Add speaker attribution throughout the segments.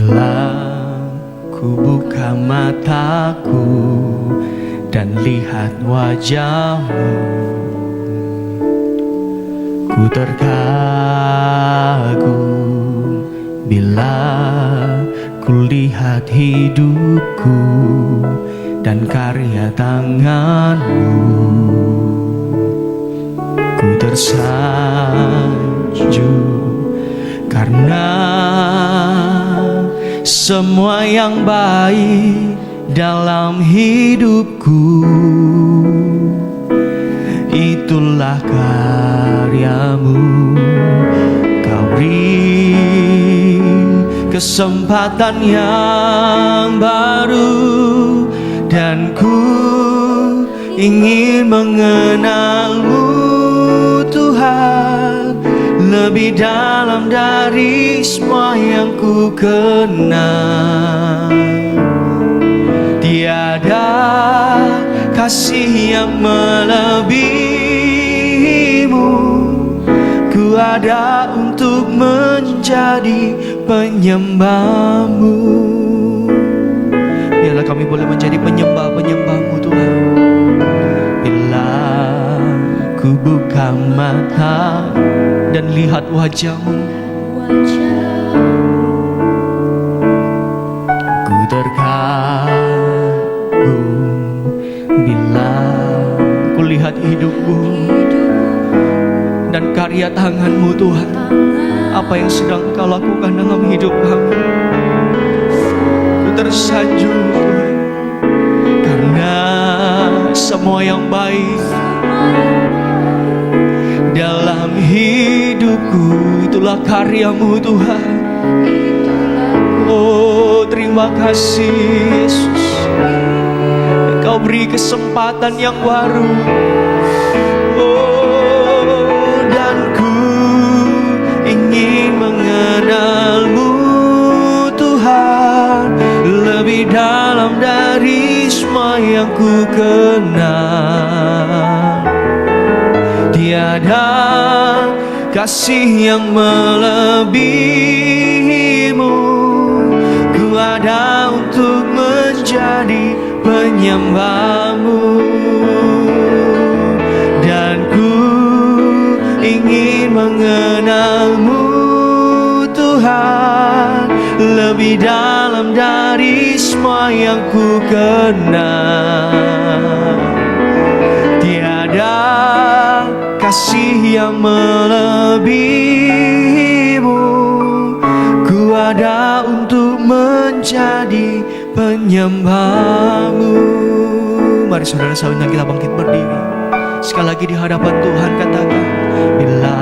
Speaker 1: Bila ku buka mataku dan lihat wajahmu, ku terkagum bila ku lihat hidupku dan karya tanganmu. Ku tersanjung karena semua yang baik dalam hidupku itulah karyamu. Kau beri kesempatan yang baru dan ku ingin mengenalmu Tuhan, lebih dalam dari semua yang ku kenal. Tiada kasih yang melebihimu. Ku ada untuk menjadi penyembahmu. Biarlah kami boleh menjadi penyembah-penyembahmu Tuhan. Bila ku buka mata dan lihat wajahmu, ku terkagum bila ku lihat hidupmu dan karya tanganmu Tuhan. Apa yang sedang Kau lakukan dalam hidup kami, ku tersanjung Tuhan, karena semua yang baik dalam hidupku itulah karyamu Tuhan. Oh, terima kasih Yesus, Kau beri kesempatan yang baru. Oh, dan ku ingin mengenalmu Tuhan, lebih dalam dari semua yang ku kenal. Tiada kasih yang melebihimu. Ku ada untuk menjadi penyembahmu, dan ku ingin mengenalmu Tuhan, lebih dalam dari semua yang ku kenal. Tiada kasih yang melebihimu. Ku ada untuk menjadi penyembahmu. Mari saudara saudara kita bangkit berdiri. Sekali lagi di hadapan Tuhan katakan, bila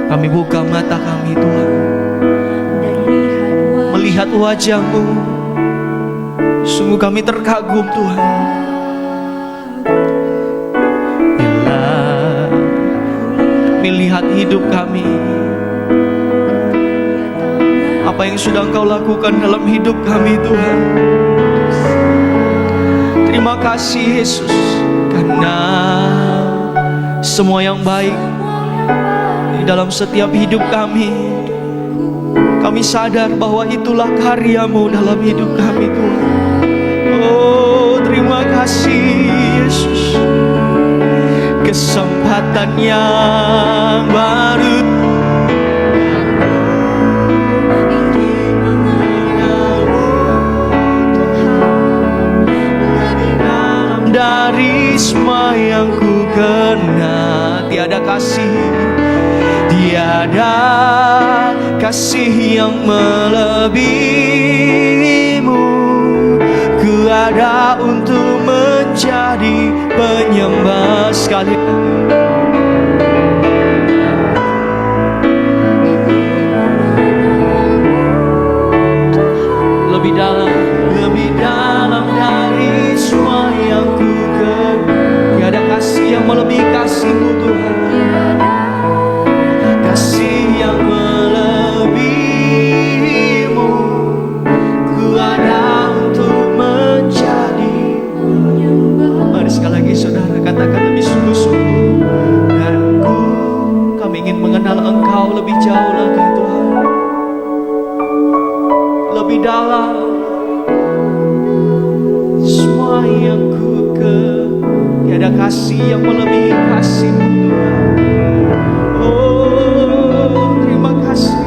Speaker 1: kami buka mata kami Tuhan, melihat wajahmu, sungguh kami terkagum Tuhan. Melihat hidup kami, apa yang sudah Engkau lakukan dalam hidup kami Tuhan. Terima kasih Yesus, karena semua yang baik di dalam setiap hidup kami, kami sadar bahwa itulah karyamu dalam hidup kami Tuhan. Oh, terima kasih Yesus, kesempatan yang baru dari semua yang ku kenal. Tiada kasih yang melebihimu. Ku ada untuk menjadi penyembah. Sekali lebih dalam dari semua yang ku kenal. Tiada kasih yang melebihi kasih-Mu Tuhan. Kasih yang melebihi-Mu. Ku ada untuk menjadi. Mari sekali lagi saudara katakan lebih sungguh-sungguh. ada kasih yang melebihi kasih-Mu Tuhan. Oh, terima kasih.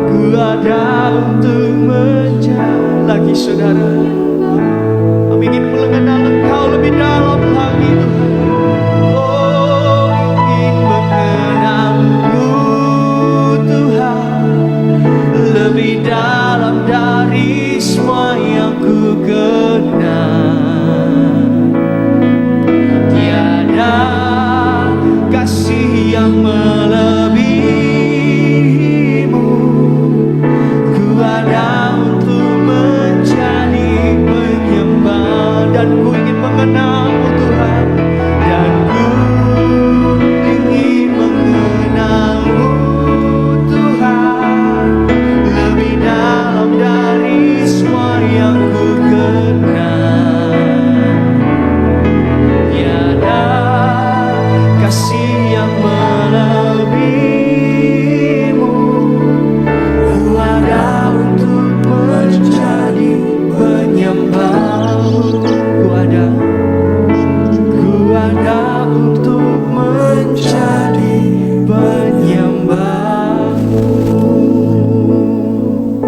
Speaker 1: Ku ada untuk menjadi lagi saudara. Kami ingin mengenal Engkau lebih dalam lagi Tuhan. Oh, ingin mengenal-Mu Tuhan lebih dalam dari semua yang ku kenal. Tiada kasih yang melebihi-Mu. Ku ada untuk menjadi penyembah, dan ku ingin mengenal-Mu Tuhan, dan ku ingin mengenal-Mu Tuhan lebih dalam dari semua yang ku kenal. Tiada kasih yang melebihi-Mu. Ku ada untuk menjadi penyembah-Mu. Ku ada untuk menjadi penyembah-Mu.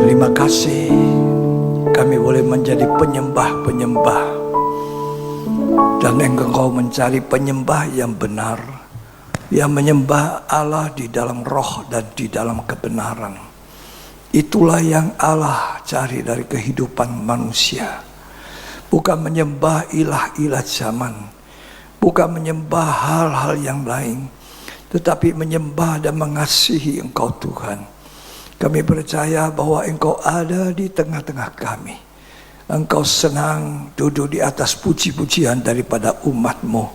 Speaker 2: Terima kasih kami boleh menjadi penyembah-penyembah, dan Engkau mencari penyembah yang benar, yang menyembah Allah di dalam roh dan di dalam kebenaran. Itulah yang Allah cari dari kehidupan manusia. Bukan menyembah ilah-ilah zaman, bukan menyembah hal-hal yang lain, tetapi menyembah dan mengasihi Engkau Tuhan. Kami percaya bahwa Engkau ada di tengah-tengah kami. Engkau senang duduk di atas puji-pujian daripada umat-Mu.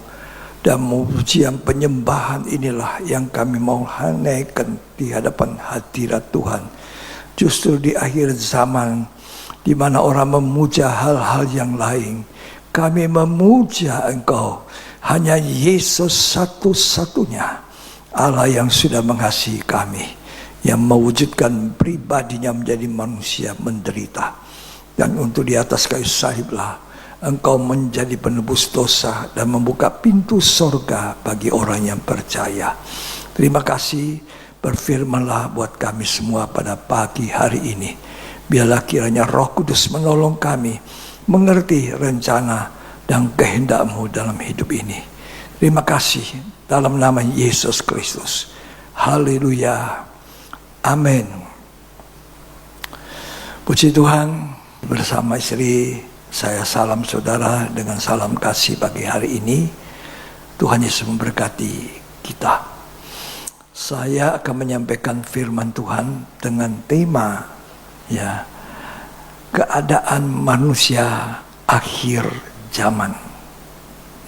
Speaker 2: Dan pujian penyembahan inilah yang kami mau naikkan di hadapan hadirat Tuhan. Justru di akhir zaman, di mana orang memuja hal-hal yang lain, kami memuja Engkau. Hanya Yesus satu-satunya Allah yang sudah mengasihi kami, yang mewujudkan pribadinya menjadi manusia menderita. Dan untuk di atas kayu saliblah Engkau menjadi penebus dosa dan membuka pintu sorga bagi orang yang percaya. Terima kasih, berfirmanlah buat kami semua pada pagi hari ini. Biarlah kiranya Roh Kudus menolong kami mengerti rencana dan kehendak-Mu dalam hidup ini. Terima kasih dalam nama Yesus Kristus. Haleluya. Amin. Puji Tuhan, bersama istri saya salam saudara dengan salam kasih pagi hari ini. Tuhan Yesus memberkati kita. Saya akan menyampaikan firman Tuhan dengan tema keadaan manusia akhir zaman.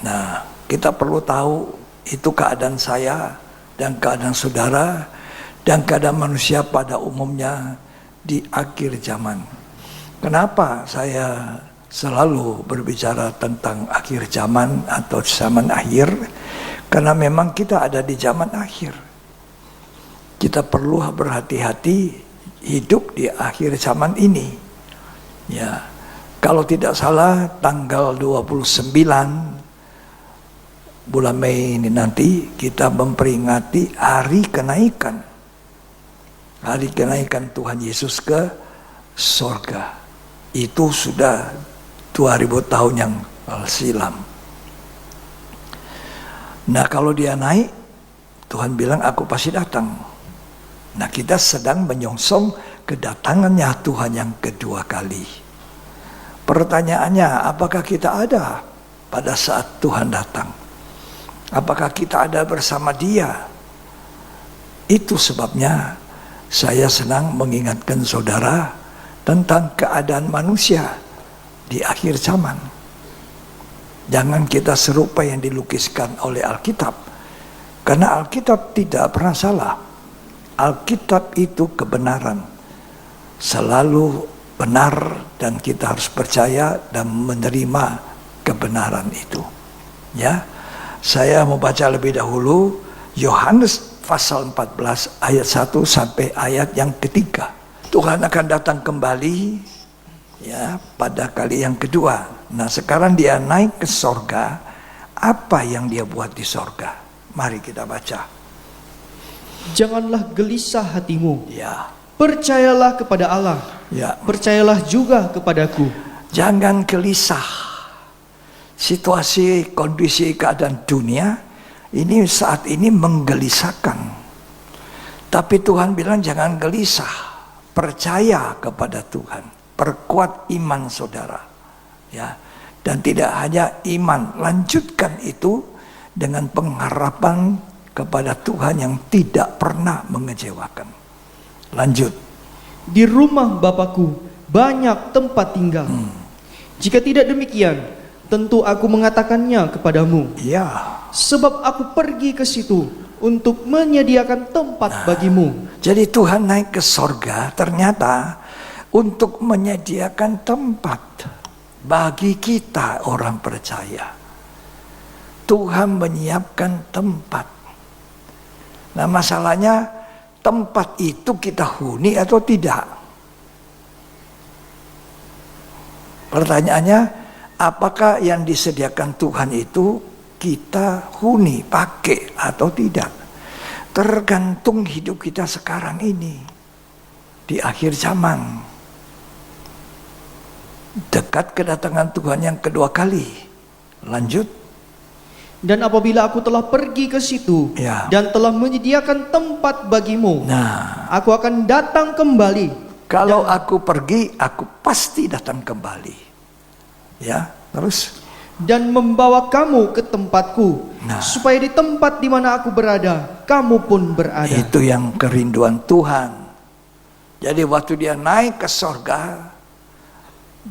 Speaker 2: Nah, kita perlu tahu itu keadaan saya dan keadaan saudara dan keadaan manusia pada umumnya di akhir zaman. Kenapa saya selalu berbicara tentang akhir zaman atau zaman akhir? Karena memang kita ada di zaman akhir. Kita perlu berhati-hati hidup di akhir zaman ini. Ya, kalau tidak salah tanggal 29 bulan Mei ini nanti kita memperingati hari kenaikan. Hari kenaikan Tuhan Yesus ke sorga. Itu sudah 2000 tahun yang silam. Nah, kalau dia naik, Tuhan bilang aku pasti datang. Nah, kita sedang menyongsong kedatangannya Tuhan yang kedua kali. Pertanyaannya, apakah kita ada pada saat Tuhan datang? Apakah kita ada bersama Dia? Itu sebabnya saya senang mengingatkan saudara tentang keadaan manusia di akhir zaman. Jangan kita serupa yang dilukiskan oleh Alkitab. Karena Alkitab tidak pernah salah. Alkitab itu kebenaran. Selalu benar dan kita harus percaya dan menerima kebenaran itu. Ya, saya mau baca lebih dahulu Yohanes pasal 14 ayat 1 sampai ayat yang ketiga. Tuhan akan datang kembali ya pada kali yang kedua. Nah sekarang dia naik ke sorga. Apa yang dia buat di sorga? Mari kita baca.
Speaker 1: Janganlah gelisah hatimu.
Speaker 2: Ya,
Speaker 1: Percayalah kepada Allah.
Speaker 2: ya.
Speaker 1: Percayalah juga kepadaku.
Speaker 2: Jangan gelisah. Situasi, kondisi, keadaan dunia ini saat ini menggelisahkan. Tapi Tuhan bilang jangan gelisah. Percaya kepada Tuhan. Perkuat iman saudara. Ya. Dan tidak hanya iman, lanjutkan itu dengan pengharapan kepada Tuhan yang tidak pernah mengecewakan. Lanjut.
Speaker 1: Di rumah Bapakku banyak tempat tinggal. Jika tidak demikian, tentu aku mengatakannya kepadamu.
Speaker 2: Ya.
Speaker 1: Sebab aku pergi ke situ untuk menyediakan tempat bagimu.
Speaker 2: Jadi Tuhan naik ke sorga ternyata untuk menyediakan tempat bagi kita orang percaya. Tuhan menyiapkan tempat. Nah masalahnya tempat itu kita huni atau tidak? Pertanyaannya, apakah yang disediakan Tuhan itu kita huni, pakai atau tidak? Tergantung hidup kita sekarang ini. Di akhir zaman. Dekat kedatangan Tuhan yang kedua kali. Lanjut.
Speaker 1: Dan apabila aku telah pergi ke situ
Speaker 2: Ya.
Speaker 1: dan telah menyediakan tempat bagimu,
Speaker 2: Nah,
Speaker 1: aku akan datang kembali.
Speaker 2: kalau aku pergi, aku pasti datang kembali. Ya, terus.
Speaker 1: Dan membawa kamu ke tempatku,
Speaker 2: Nah.
Speaker 1: supaya di tempat di mana aku berada, kamu pun berada.
Speaker 2: Itu yang kerinduan Tuhan. Jadi waktu dia naik ke sorga,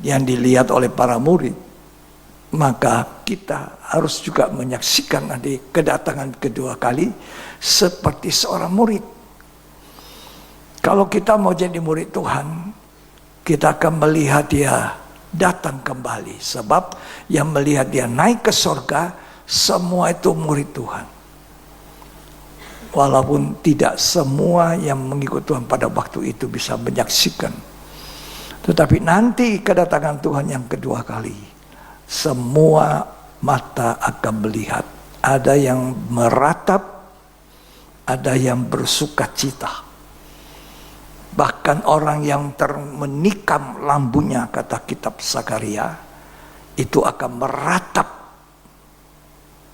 Speaker 2: yang dilihat oleh para murid, maka kita harus juga menyaksikan nanti kedatangan kedua kali seperti seorang murid. Kalau kita mau jadi murid Tuhan, kita akan melihat dia datang kembali. Sebab yang melihat dia naik ke sorga, semua itu murid Tuhan. Walaupun tidak semua yang mengikut Tuhan pada waktu itu bisa menyaksikan. Tetapi nanti kedatangan Tuhan yang kedua kali, semua mata akan melihat. Ada yang meratap, ada yang bersuka cita. Bahkan orang yang menikam lambunya, kata kitab Zakaria, itu akan meratap.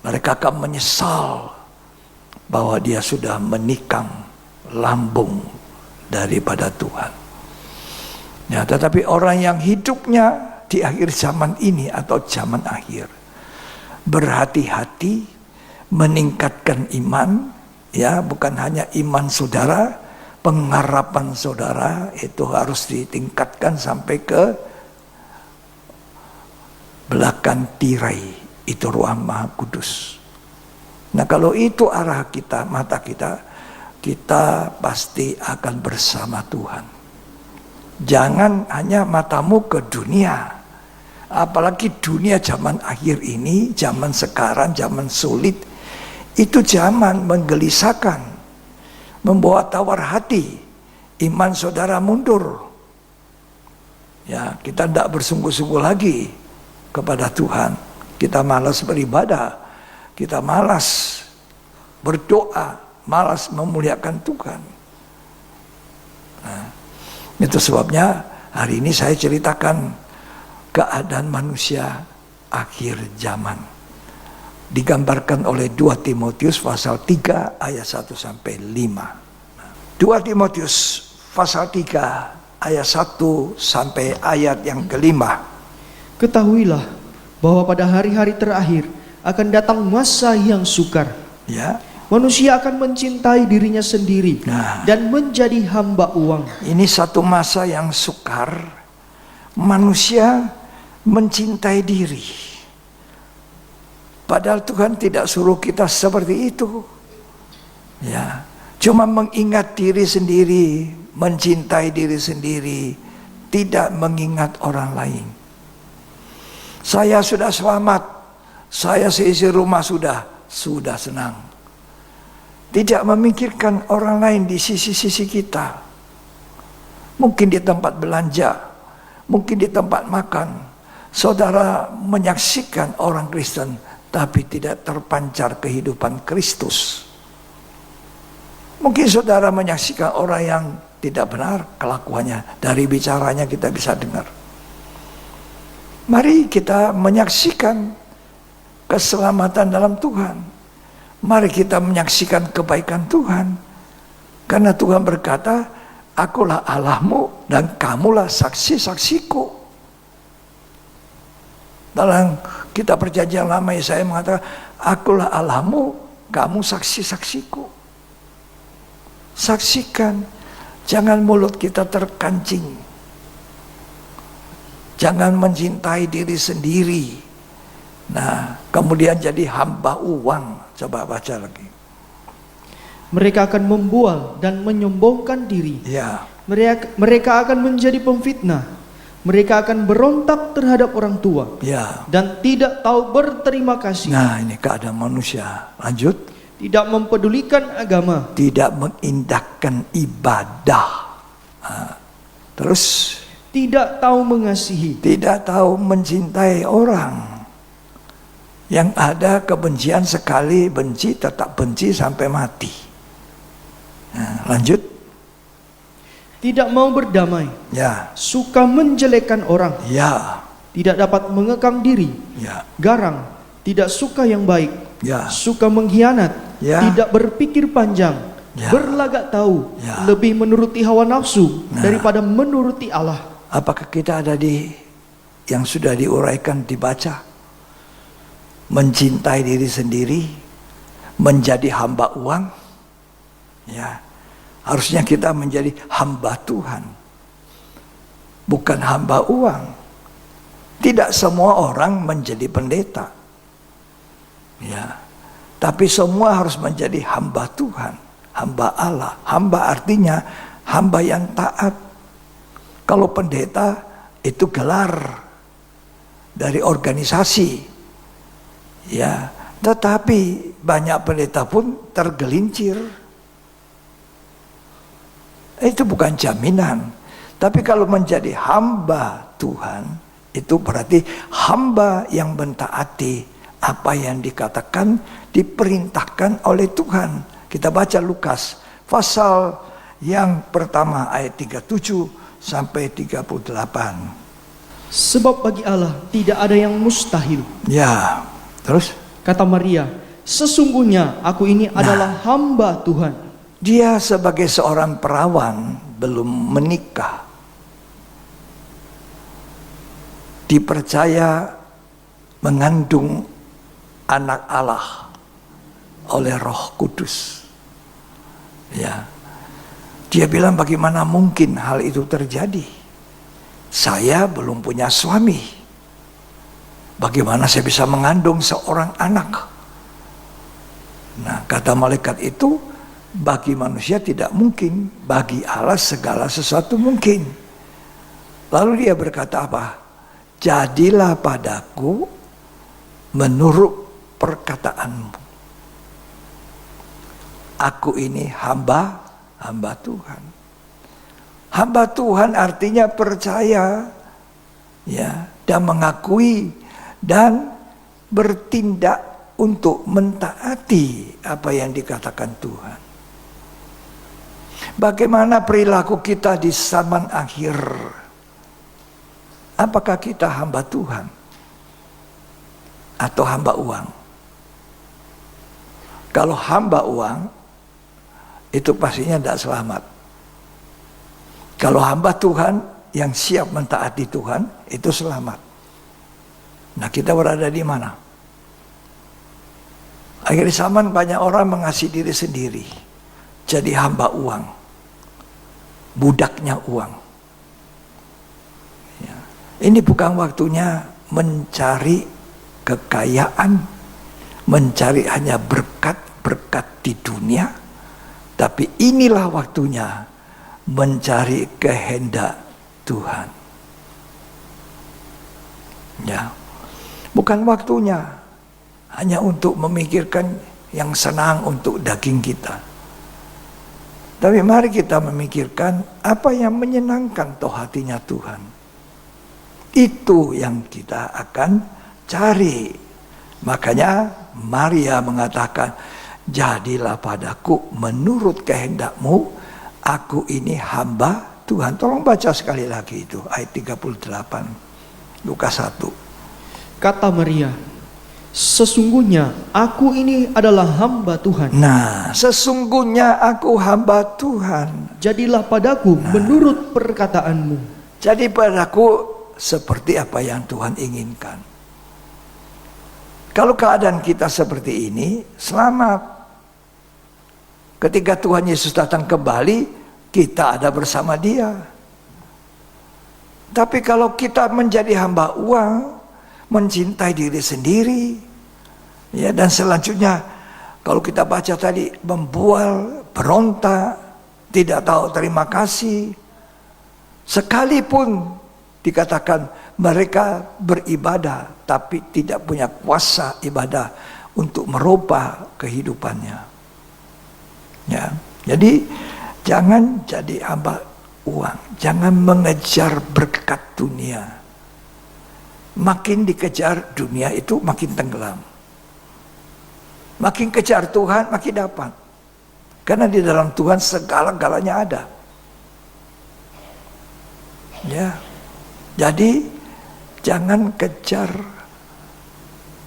Speaker 2: Mereka akan menyesal bahwa dia sudah menikam lambung daripada Tuhan. Ya, tetapi orang yang hidupnya di akhir zaman ini atau zaman akhir, berhati-hati meningkatkan iman, ya bukan hanya iman saudara, pengharapan saudara itu harus ditingkatkan sampai ke belakang tirai, itu ruang Maha Kudus. Nah kalau itu arah kita, mata kita, kita pasti akan bersama Tuhan. Jangan hanya matamu ke dunia. Apalagi dunia zaman akhir ini, zaman sekarang, zaman sulit. Itu zaman menggelisahkan, membawa tawar hati. Iman saudara mundur. Ya, kita tidak bersungguh-sungguh lagi kepada Tuhan. Kita malas beribadah. Kita malas berdoa, malas memuliakan Tuhan. Nah, itu sebabnya hari ini saya ceritakan keadaan manusia akhir zaman. Digambarkan oleh 2 Timotius pasal 3 ayat 1 sampai 5. 2 Timotius pasal 3 ayat 1 sampai ayat yang kelima.
Speaker 1: Ketahuilah bahwa pada hari-hari terakhir akan datang masa yang sukar.
Speaker 2: Ya.
Speaker 1: Manusia akan mencintai dirinya sendiri dan menjadi hamba uang.
Speaker 2: Ini satu masa yang sukar. Manusia mencintai diri. Padahal Tuhan tidak suruh kita seperti itu. Ya, cuma mengingat diri sendiri, mencintai diri sendiri, tidak mengingat orang lain. Saya sudah selamat, saya seisi rumah sudah senang. Tidak memikirkan orang lain di sisi-sisi kita. Mungkin di tempat belanja, Mungkin di tempat makan, saudara menyaksikan orang Kristen, tapi tidak terpancar kehidupan Kristus. Mungkin saudara menyaksikan orang yang tidak benar kelakuannya, dari bicaranya kita bisa dengar. Mari kita menyaksikan keselamatan dalam Tuhan. Mari kita menyaksikan kebaikan Tuhan. Karena Tuhan berkata, akulah Allahmu dan kamulah saksi-saksiku. Dalam kitab Perjanjian Lama Yesaya mengatakan, akulah Allahmu, kamu saksi-saksiku. Saksikan, jangan mulut kita terkancing. Jangan mencintai diri sendiri. Nah, kemudian jadi hamba uang. Coba baca lagi.
Speaker 1: Mereka akan membual dan menyombongkan diri.
Speaker 2: Ya.
Speaker 1: Mereka akan menjadi pemfitnah. Mereka akan berontak terhadap orang tua.
Speaker 2: Ya.
Speaker 1: Dan tidak tahu berterima kasih.
Speaker 2: Nah, ini keadaan manusia. Lanjut.
Speaker 1: Tidak mempedulikan agama.
Speaker 2: Tidak mengindahkan ibadah. Nah, terus.
Speaker 1: Tidak tahu mengasihi.
Speaker 2: Tidak tahu mencintai orang. Yang ada kebencian sekali benci, tetap benci sampai mati. Nah, lanjut.
Speaker 1: Tidak mau berdamai.
Speaker 2: Ya.
Speaker 1: Suka menjelekkan orang.
Speaker 2: Ya.
Speaker 1: Tidak dapat mengekang diri.
Speaker 2: Ya.
Speaker 1: Garang. Tidak suka yang baik.
Speaker 2: Ya.
Speaker 1: Suka mengkhianat.
Speaker 2: Ya.
Speaker 1: Tidak berpikir panjang.
Speaker 2: Ya.
Speaker 1: Berlagak tahu.
Speaker 2: Ya.
Speaker 1: Lebih menuruti hawa nafsu daripada menuruti Allah.
Speaker 2: Apakah kita ada di yang sudah diuraikan, dibaca? Mencintai diri sendiri, menjadi hamba uang. Ya. Harusnya kita menjadi hamba Tuhan, bukan hamba uang. Tidak semua orang menjadi pendeta. Ya. Tapi semua harus menjadi hamba Tuhan, hamba Allah. Hamba artinya hamba yang taat. Kalau pendeta itu gelar dari organisasi. Ya, tetapi banyak pendeta pun tergelincir. Itu bukan jaminan. Tapi kalau menjadi hamba Tuhan, itu berarti hamba yang mentaati apa yang dikatakan, diperintahkan oleh Tuhan. Kita baca Lukas pasal yang pertama ayat 37 sampai 38.
Speaker 1: Sebab bagi Allah tidak ada yang mustahil.
Speaker 2: Ya, terus?
Speaker 1: Kata Maria, sesungguhnya aku ini adalah hamba Tuhan.
Speaker 2: Dia sebagai seorang perawan belum menikah, dipercaya mengandung anak Allah oleh Roh Kudus. Ya. Dia bilang, bagaimana mungkin hal itu terjadi? Saya belum punya suami. Bagaimana saya bisa mengandung seorang anak? Nah, kata malaikat itu, bagi manusia tidak mungkin, bagi Allah segala sesuatu mungkin. Lalu dia berkata apa? Jadilah padaku menurut perkataanmu. Aku ini hamba Tuhan. Hamba Tuhan artinya percaya, ya, dan mengakui dan bertindak untuk mentaati apa yang dikatakan Tuhan. Bagaimana perilaku kita di zaman akhir? Apakah kita hamba Tuhan atau hamba uang? Kalau hamba uang, itu pastinya tidak selamat. Kalau hamba Tuhan yang siap mentaati Tuhan, itu selamat. Nah, kita berada di mana? Akhir zaman banyak orang mengasihi diri sendiri, jadi hamba uang, budaknya uang. Ya. Ini bukan waktunya mencari kekayaan, mencari hanya berkat-berkat di dunia, tapi inilah waktunya mencari kehendak Tuhan. Ya, bukan waktunya hanya untuk memikirkan yang senang untuk daging kita. Tapi mari kita memikirkan apa yang menyenangkan toh hatinya Tuhan. Itu yang kita akan cari. Makanya Maria mengatakan, jadilah padaku menurut kehendakmu, aku ini hamba Tuhan. Tolong baca sekali lagi itu, ayat 38, Lukas 1.
Speaker 1: Kata Maria, sesungguhnya aku ini adalah hamba Tuhan.
Speaker 2: Nah, sesungguhnya aku hamba Tuhan.
Speaker 1: Jadilah padaku menurut perkataanmu.
Speaker 2: Jadi padaku seperti apa yang Tuhan inginkan. Kalau keadaan kita seperti ini, selamat. Ketika Tuhan Yesus datang kembali, kita ada bersama Dia. Tapi kalau kita menjadi hamba uang, mencintai diri sendiri, ya, dan selanjutnya kalau kita baca tadi, membual, berontak, tidak tahu terima kasih, sekalipun dikatakan mereka beribadah tapi tidak punya kuasa ibadah untuk merubah kehidupannya. Ya, jadi jangan jadi hamba uang, jangan mengejar berkat dunia. Makin dikejar dunia itu makin tenggelam. Makin kejar Tuhan makin dapat. Karena di dalam Tuhan segala-galanya ada. Ya. Jadi jangan kejar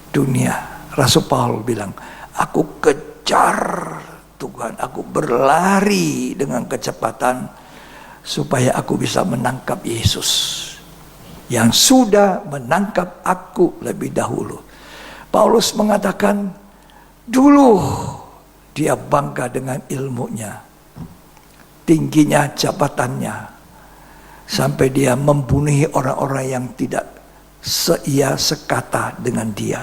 Speaker 2: dunia. Rasul Paulus bilang, aku kejar Tuhan, aku berlari dengan kecepatan supaya aku bisa menangkap Yesus yang sudah menangkap aku lebih dahulu. Paulus mengatakan, dulu dia bangga dengan ilmunya, tingginya jabatannya, sampai dia membunuhi orang-orang yang tidak seia sekata dengan dia.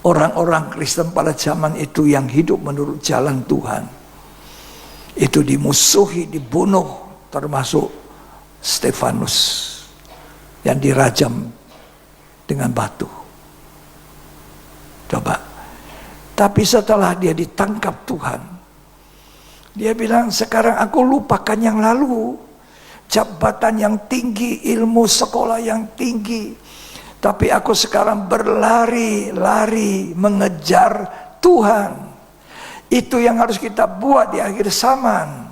Speaker 2: Orang-orang Kristen pada zaman itu yang hidup menurut jalan Tuhan, itu dimusuhi, dibunuh, termasuk Stefanus yang dirajam dengan batu. Coba. Tapi setelah dia ditangkap Tuhan, dia bilang, sekarang aku lupakan yang lalu. Jabatan yang tinggi, ilmu sekolah yang tinggi, tapi aku sekarang berlari-lari mengejar Tuhan. Itu yang harus kita buat di akhir zaman.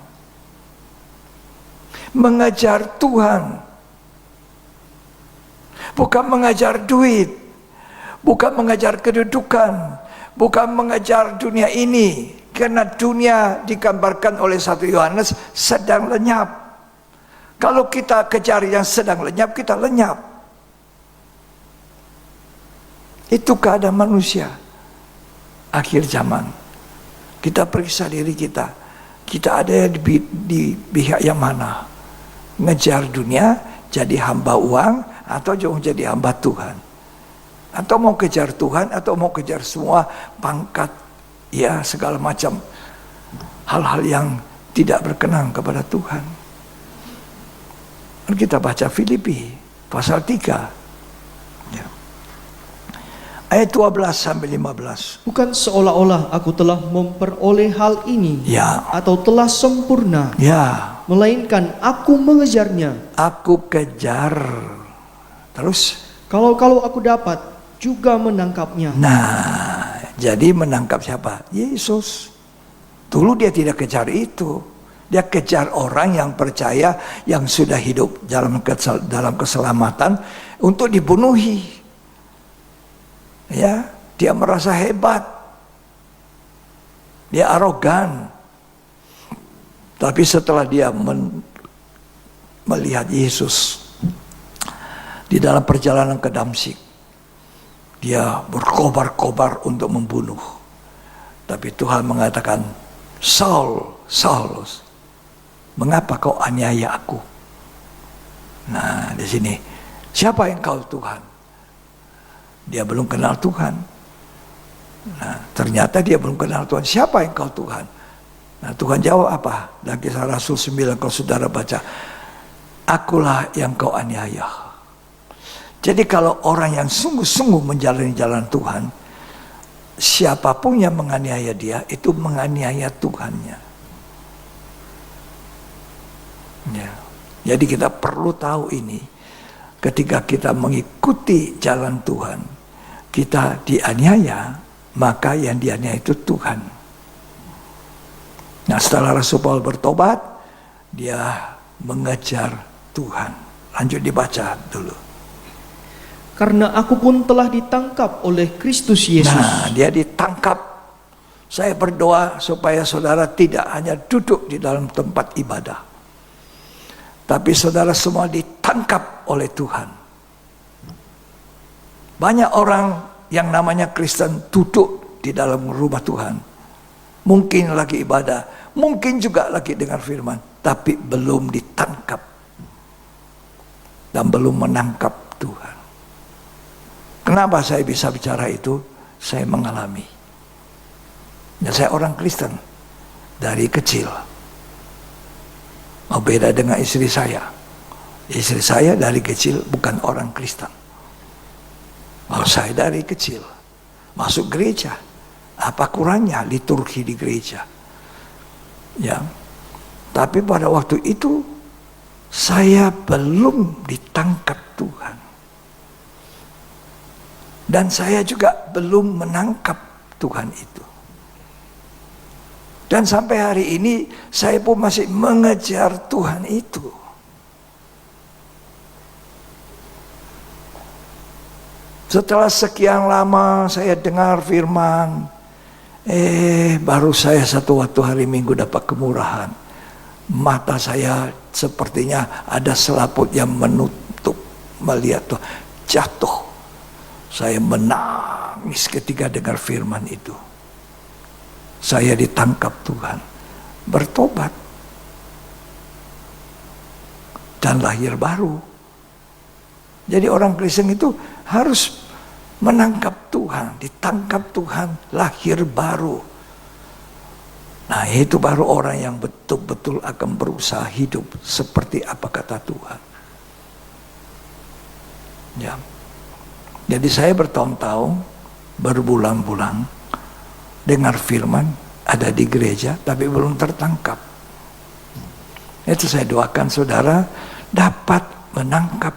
Speaker 2: Mengejar Tuhan. Bukan mengejar duit, bukan mengejar kedudukan, bukan mengejar dunia ini. Karena dunia digambarkan oleh 1 Yohanes sedang lenyap. Kalau kita kejar yang sedang lenyap, kita lenyap. Itu keadaan manusia akhir zaman. Kita periksa diri kita. Kita ada di pihak yang mana? Ngejar dunia, jadi hamba uang, atau jauh jadi hamba Tuhan. Atau mau kejar Tuhan, atau mau kejar semua pangkat, ya segala macam hal-hal yang tidak berkenan kepada Tuhan. Kita baca Filipi pasal 3 ya. Ayat 12 sampai 15.
Speaker 1: Bukan seolah-olah aku telah memperoleh hal ini,
Speaker 2: Ya.
Speaker 1: atau telah sempurna,
Speaker 2: Ya.
Speaker 1: melainkan aku mengejarnya.
Speaker 2: Aku kejar. Terus?
Speaker 1: Kalau aku dapat juga menangkapnya.
Speaker 2: Nah, jadi menangkap siapa? Yesus. Dulu dia tidak kejar itu. Dia kejar orang yang percaya, yang sudah hidup dalam keselamatan untuk dibunuhi. Ya, dia merasa hebat. Dia arogan. Tapi setelah dia melihat Yesus di dalam perjalanan ke Damsyik, dia berkobar-kobar untuk membunuh. Tapi Tuhan mengatakan, Saul, Saulus, mengapa kau aniaya aku? Nah, di sini, siapa engkau Tuhan? Dia belum kenal Tuhan. Nah, ternyata dia belum kenal Tuhan. Siapa engkau Tuhan? Nah, Tuhan jawab apa? Dan Kisah Rasul 9, kalau saudara baca, akulah yang kau aniaya. Jadi kalau orang yang sungguh-sungguh menjalani jalan Tuhan, siapapun yang menganiaya dia, itu menganiaya Tuhannya. Ya. Jadi kita perlu tahu ini, ketika kita mengikuti jalan Tuhan, kita dianiaya, maka yang dianiaya itu Tuhan. Nah, setelah Rasul Paulus bertobat, dia mengejar Tuhan. Lanjut dibaca dulu.
Speaker 1: Karena aku pun telah ditangkap oleh Kristus Yesus.
Speaker 2: Nah, dia ditangkap. Saya berdoa supaya saudara tidak hanya duduk di dalam tempat ibadah, tapi saudara semua ditangkap oleh Tuhan. Banyak orang yang namanya Kristen duduk di dalam rumah Tuhan, mungkin lagi ibadah, mungkin juga lagi dengar firman, tapi belum ditangkap dan belum menangkap Tuhan. Kenapa saya bisa bicara itu? Saya mengalami. Ya, saya orang Kristen dari kecil. Oh, beda dengan istri saya. Istri saya dari kecil bukan orang Kristen. Oh, saya dari kecil masuk gereja. Apa kurangnya liturgi di gereja? Ya. Tapi pada waktu itu saya belum ditangkap Tuhan. Dan saya juga belum menangkap Tuhan itu. Dan sampai hari ini saya pun masih mengejar Tuhan itu. Setelah sekian lama saya dengar firman, baru saya satu waktu hari Minggu dapat kemurahan. Mata saya sepertinya ada selaput yang menutup melihat Tuhan. Jatuh. Saya menangis ketika dengar firman itu. Saya ditangkap Tuhan, bertobat, dan lahir baru. Jadi orang Kristen itu harus menangkap Tuhan, ditangkap Tuhan, lahir baru. Nah, itu baru orang yang betul-betul akan berusaha hidup seperti apa kata Tuhan. Ya. Jadi saya bertahun-tahun, berbulan-bulan dengar firman, ada di gereja, tapi belum tertangkap. Itu saya doakan saudara dapat menangkap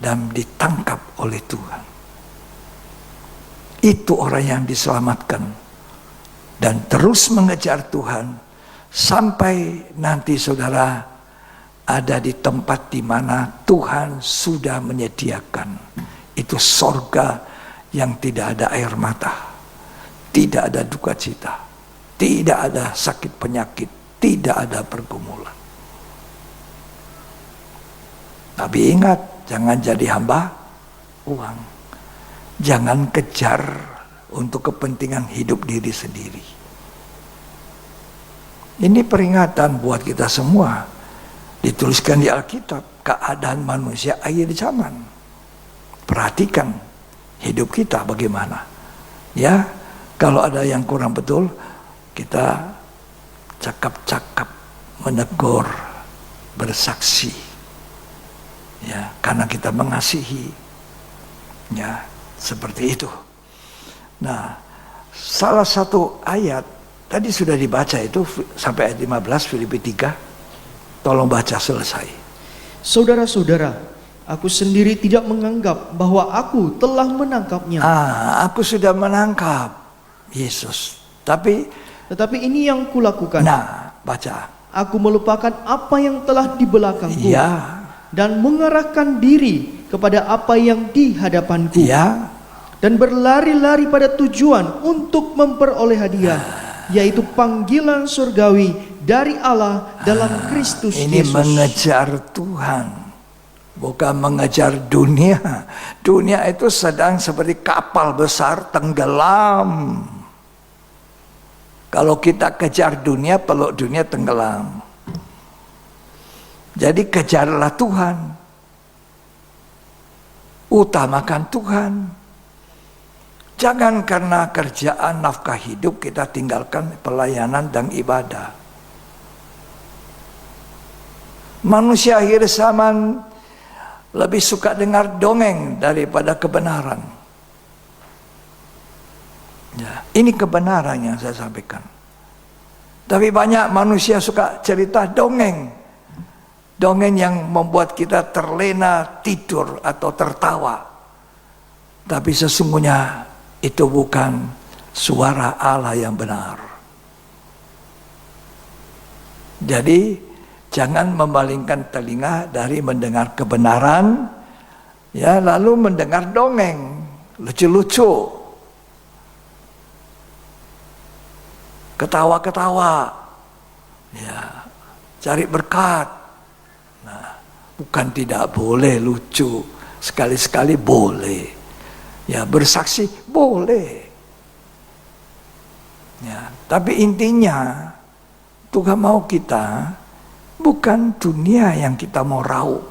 Speaker 2: dan ditangkap oleh Tuhan. Itu orang yang diselamatkan dan terus mengejar Tuhan sampai nanti saudara ada di tempat di mana Tuhan sudah menyediakan. Itu sorga yang tidak ada air mata, tidak ada duka cita, tidak ada sakit penyakit, tidak ada pergumulan. Tapi ingat, jangan jadi hamba uang. Jangan kejar untuk kepentingan hidup diri sendiri. Ini peringatan buat kita semua. Dituliskan di Alkitab, keadaan manusia akhir zaman. Perhatikan hidup kita bagaimana. Ya, kalau ada yang kurang betul, kita cakap-cakap, menegur, bersaksi. Ya, karena kita mengasihi. Ya, seperti itu. Nah, salah satu ayat tadi sudah dibaca itu sampai ayat 15 Filipi 3. Tolong baca selesai.
Speaker 1: Saudara-saudara, aku sendiri tidak menganggap bahwa aku telah menangkapnya.
Speaker 2: Aku sudah menangkap Yesus.
Speaker 1: Tetapi ini yang kulakukan.
Speaker 2: Nah, baca.
Speaker 1: Aku melupakan apa yang telah di belakangku.
Speaker 2: Ya.
Speaker 1: Dan mengarahkan diri kepada apa yang di hadapanku.
Speaker 2: Ya.
Speaker 1: Dan berlari-lari pada tujuan untuk memperoleh hadiah, yaitu panggilan surgawi dari Allah dalam Kristus
Speaker 2: Ini
Speaker 1: Yesus.
Speaker 2: mengejar Tuhan, bukan mengejar dunia. Dunia itu sedang seperti kapal besar tenggelam. Kalau kita kejar dunia, peluk dunia tenggelam. Jadi kejarlah Tuhan, utamakan Tuhan. Jangan karena kerjaan nafkah hidup kita tinggalkan pelayanan dan ibadah. Manusia akhir zaman lebih suka dengar dongeng daripada kebenaran. Ya, ini kebenaran yang saya sampaikan. Tapi banyak manusia suka cerita dongeng Dongeng yang membuat kita terlena tidur atau tertawa. Tapi sesungguhnya itu bukan suara Allah yang benar. Jadi jangan memalingkan telinga dari mendengar kebenaran, ya, lalu mendengar dongeng lucu-lucu, ketawa-ketawa, ya, cari berkat. Nah, bukan tidak boleh lucu, sekali-sekali boleh, ya, bersaksi boleh, ya, tapi intinya Tuhan mau kita bukan dunia yang kita mau raup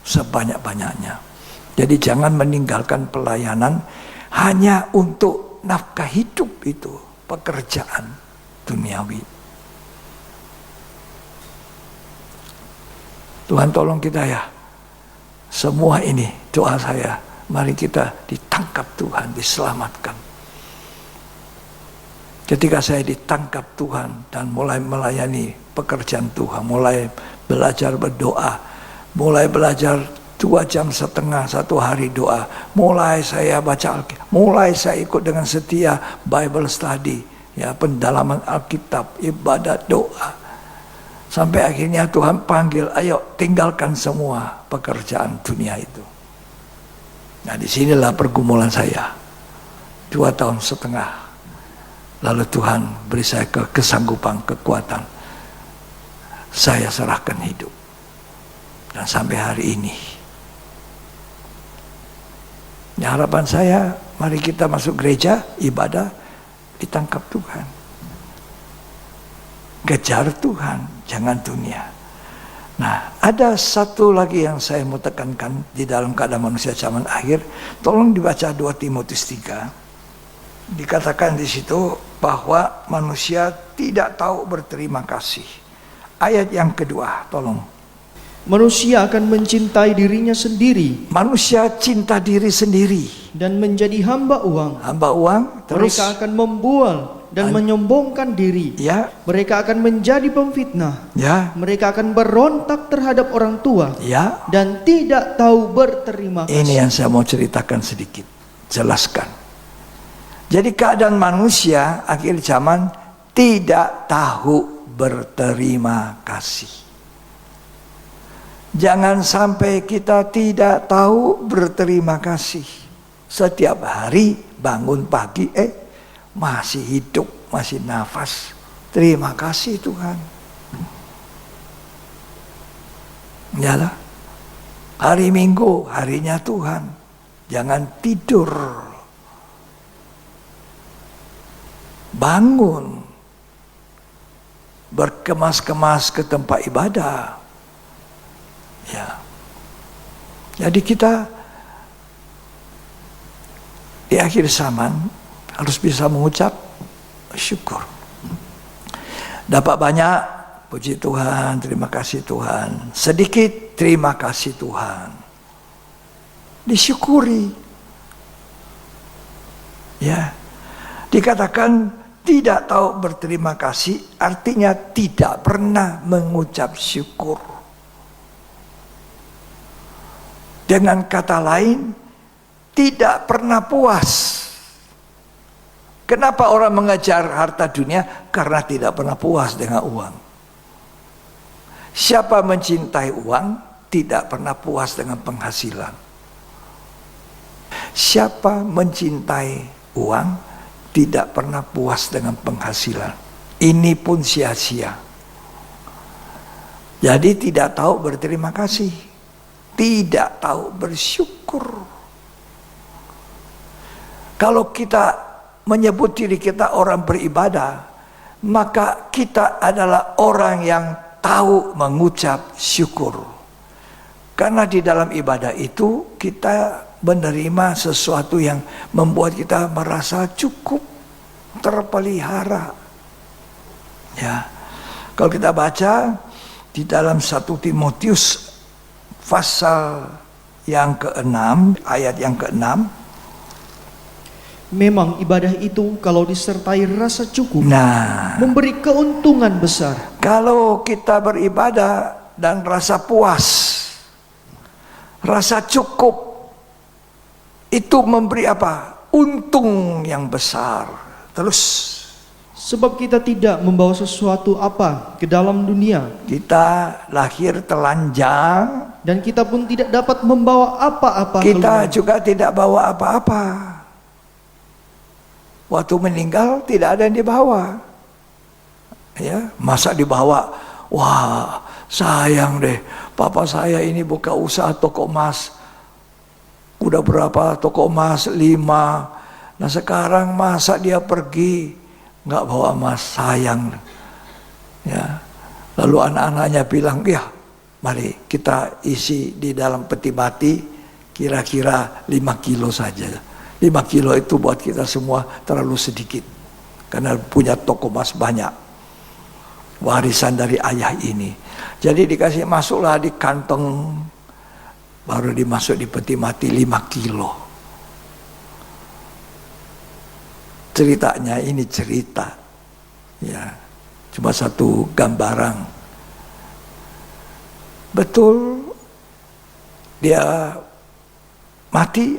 Speaker 2: sebanyak-banyaknya. Jadi jangan meninggalkan pelayanan hanya untuk nafkah hidup itu, pekerjaan duniawi. Tuhan tolong kita ya. Semua ini doa saya. Mari kita ditangkap Tuhan, diselamatkan. Ketika saya ditangkap Tuhan dan mulai melayani pekerjaan Tuhan, mulai belajar berdoa, mulai belajar 2,5 jam, 1 hari doa, mulai saya baca Alkitab, mulai saya ikut dengan setia Bible study, ya, pendalaman Alkitab, ibadat, doa. Sampai akhirnya Tuhan panggil, ayo tinggalkan semua pekerjaan dunia itu. Nah, disinilah pergumulan saya. 2,5 tahun. Lalu Tuhan beri saya kesanggupan, kekuatan. Saya serahkan hidup. Dan sampai hari ini. Ya, harapan saya, mari kita masuk gereja, ibadah, ditangkap Tuhan. Kejar Tuhan, jangan dunia. Nah, ada satu lagi yang saya mau tekankan di dalam keadaan manusia zaman akhir. Tolong dibaca 2 Timotius 3. Dikatakan di situ bahwa manusia tidak tahu berterima kasih. Ayat yang kedua, tolong.
Speaker 1: Manusia akan mencintai dirinya sendiri.
Speaker 2: Manusia cinta diri sendiri.
Speaker 1: Dan menjadi hamba uang.
Speaker 2: Hamba uang, terus.
Speaker 1: Mereka akan membual dan menyombongkan diri.
Speaker 2: Ya.
Speaker 1: Mereka akan menjadi pemfitnah.
Speaker 2: Ya.
Speaker 1: Mereka akan berontak terhadap orang tua.
Speaker 2: Ya.
Speaker 1: Dan tidak tahu berterima kasih.
Speaker 2: Ini yang saya mau ceritakan sedikit. Jelaskan. Jadi keadaan manusia akhir zaman tidak tahu berterima kasih. Jangan sampai kita tidak tahu berterima kasih. Setiap hari bangun pagi, masih hidup, masih nafas. Terima kasih Tuhan. Yalah. Hari Minggu, harinya Tuhan. Jangan tidur. Bangun. Berkemas-kemas ke tempat ibadah. Ya. Jadi kita di akhir zaman harus bisa mengucap syukur. Dapat banyak, puji Tuhan, terima kasih Tuhan. Sedikit, terima kasih Tuhan. Disyukuri. Ya. Dikatakan tidak tahu berterima kasih, artinya tidak pernah mengucap syukur. Dengan kata lain, tidak pernah puas. Kenapa orang mengejar harta dunia? Karena tidak pernah puas dengan uang. Siapa mencintai uang, tidak pernah puas dengan penghasilan. Siapa mencintai uang, tidak pernah puas dengan penghasilan. Ini pun sia-sia. Jadi tidak tahu berterima kasih. Tidak tahu bersyukur. Kalau kita menyebut diri kita orang beribadah, maka kita adalah orang yang tahu mengucap syukur. Karena di dalam ibadah itu kita menerima sesuatu yang membuat kita merasa cukup, terpelihara. Ya. Kalau kita baca di dalam 1 Timotius pasal yang ke-6, ayat yang ke-6.
Speaker 1: Memang ibadah itu kalau disertai rasa cukup,
Speaker 2: Nah,
Speaker 1: memberi keuntungan besar.
Speaker 2: kalau kita beribadah dan rasa puas, rasa cukup, itu memberi apa? Untung yang besar. Terus,
Speaker 1: Sebab kita tidak membawa sesuatu apa ke dalam dunia,
Speaker 2: kita lahir telanjang,
Speaker 1: dan kita pun tidak dapat membawa apa-apa
Speaker 2: kita
Speaker 1: keluar.
Speaker 2: juga tidak bawa apa-apa. Waktu meninggal tidak ada yang dibawa. Ya, masa dibawa? Wah, sayang deh. Papa saya ini buka usaha toko emas. Udah berapa toko emas? 5. Nah sekarang masa dia pergi nggak bawa emas, sayang. Ya. Lalu anak-anaknya bilang, ya mari kita isi di dalam peti mati kira-kira 5 kilo saja. 5 kilo itu buat kita semua terlalu sedikit. Karena punya toko emas banyak. Warisan dari ayah ini. Jadi dikasih masuklah di kantong. Baru dimasuk di peti mati 5 kilo. Ceritanya ini cerita. Ya, cuma satu gambaran. Betul, dia mati,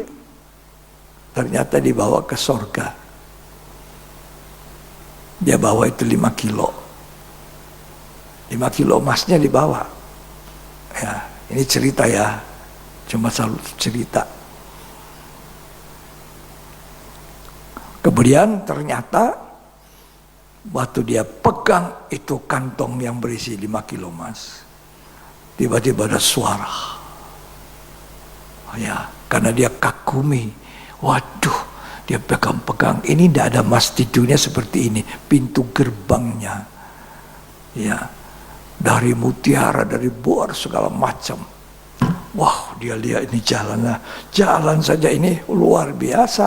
Speaker 2: ternyata dibawa ke sorga. Dia bawa itu 5 kilo. 5 kilo emasnya dibawa. Ya, ini cerita ya, cuma satu cerita. Kemudian ternyata waktu dia pegang itu kantong yang berisi 5 kilo emas, tiba-tiba ada suara. Ya, karena dia kagumi. Waduh, dia pegang-pegang. Ini tidak ada emas di dunia seperti ini. Pintu gerbangnya, ya, dari mutiara, dari bor segala macam. Wah, dia lihat ini jalannya. Jalan saja ini luar biasa.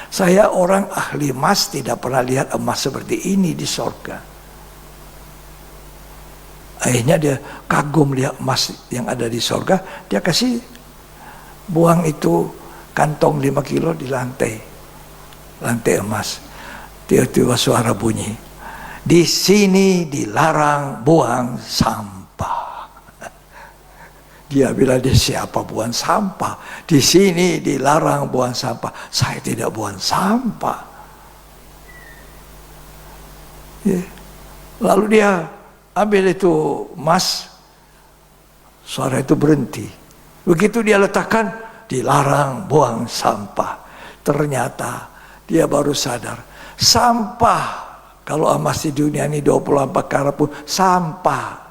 Speaker 2: Saya orang ahli emas tidak pernah lihat emas seperti ini di sorga. Akhirnya dia kagum lihat emas yang ada di sorga. Dia kasih buang itu kantong 5 kilo di lantai. Lantai emas. Tiba-tiba suara bunyi. Di sini dilarang buang sampah. Dia bilang, dia siapa buang sampah? Di sini dilarang buang sampah. Saya tidak buang sampah. Ya. Lalu dia ambil itu emas. Suara itu berhenti. Begitu dia letakkan, dilarang buang sampah. Ternyata dia baru sadar. Sampah, kalau emas di dunia ini 24 karat pun sampah.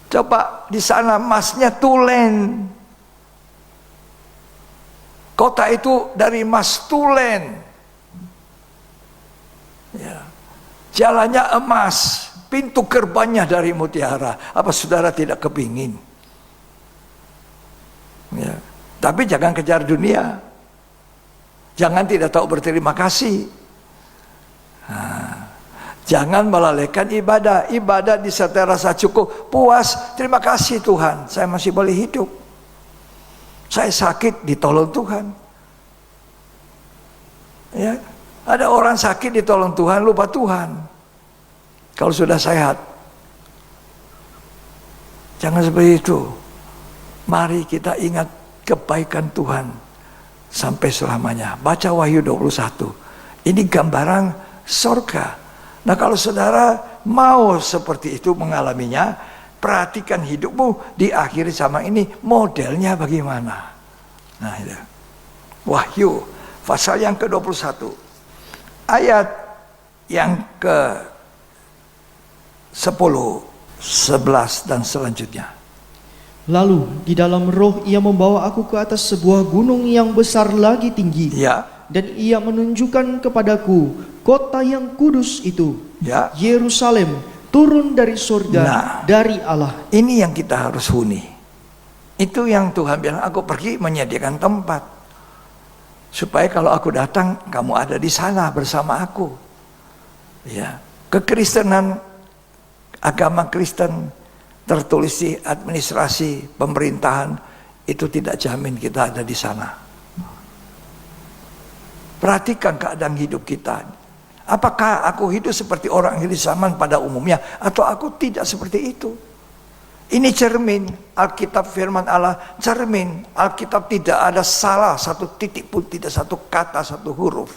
Speaker 2: Coba di sana emasnya tulen. Kota itu dari emas tulen. Ya. Jalannya emas, pintu gerbangnya dari mutiara. Apa saudara tidak kepingin? Ya. Tapi jangan kejar dunia. Jangan tidak tahu berterima kasih. Jangan melalaikan ibadah. Ibadah disertai rasa cukup, puas. Terima kasih Tuhan, saya masih boleh hidup. Saya sakit, ditolong Tuhan. Ya, ada orang sakit ditolong Tuhan, lupa Tuhan. Kalau sudah sehat, jangan seperti itu. Mari kita ingat kebaikan Tuhan sampai selamanya. Baca Wahyu 21. Ini gambaran surga. Nah kalau saudara mau seperti itu mengalaminya, perhatikan hidupmu diakhiri sama ini, modelnya bagaimana. Nah itu. Wahyu pasal yang ke-21 ayat yang ke-10, 11 dan selanjutnya.
Speaker 1: Lalu di dalam roh ia membawa aku ke atas sebuah gunung yang besar lagi tinggi.
Speaker 2: Ya.
Speaker 1: Dan ia menunjukkan kepadaku kota yang kudus itu,
Speaker 2: Ya.
Speaker 1: Yerusalem, turun dari surga, dari Allah.
Speaker 2: Ini yang kita harus huni. Itu yang Tuhan bilang, aku pergi menyediakan tempat. Supaya kalau aku datang, kamu ada di sana bersama aku. Ya. Kekristenan, agama Kristen, tertulis di administrasi pemerintahan, itu tidak jamin kita ada di sana. Perhatikan keadaan hidup kita. Apakah aku hidup seperti orang akhir zaman pada umumnya, atau aku tidak seperti itu? Ini cermin Alkitab, firman Allah, cermin Alkitab, tidak ada salah satu titik pun, tidak satu kata, satu huruf.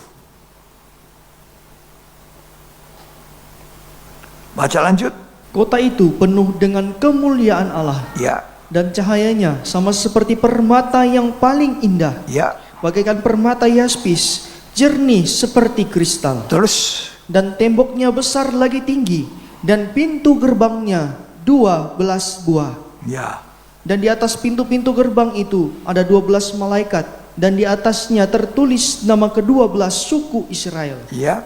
Speaker 2: Baca lanjut.
Speaker 1: Kota itu penuh dengan kemuliaan Allah,
Speaker 2: Ya,
Speaker 1: dan cahayanya sama seperti permata yang paling indah,
Speaker 2: ya.
Speaker 1: bagaikan permata yaspis, jernih seperti kristal.
Speaker 2: Terus,
Speaker 1: Dan temboknya besar lagi tinggi, dan pintu gerbangnya 12 buah.
Speaker 2: ya,
Speaker 1: Dan di atas pintu-pintu gerbang itu ada 12 malaikat, dan di atasnya tertulis nama ke-12 suku Israel.
Speaker 2: ya,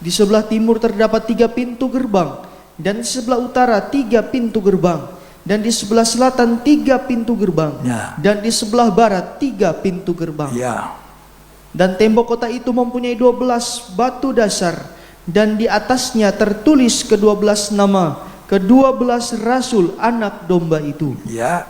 Speaker 1: Di sebelah timur terdapat 3 pintu gerbang, dan di sebelah utara 3 pintu gerbang, dan di sebelah selatan 3 pintu gerbang,
Speaker 2: Ya.
Speaker 1: dan di sebelah barat 3 pintu gerbang.
Speaker 2: ya,
Speaker 1: Dan tembok kota itu mempunyai 12 batu dasar, dan di atasnya tertulis ke-12 nama ke-12 rasul anak domba itu.
Speaker 2: ya,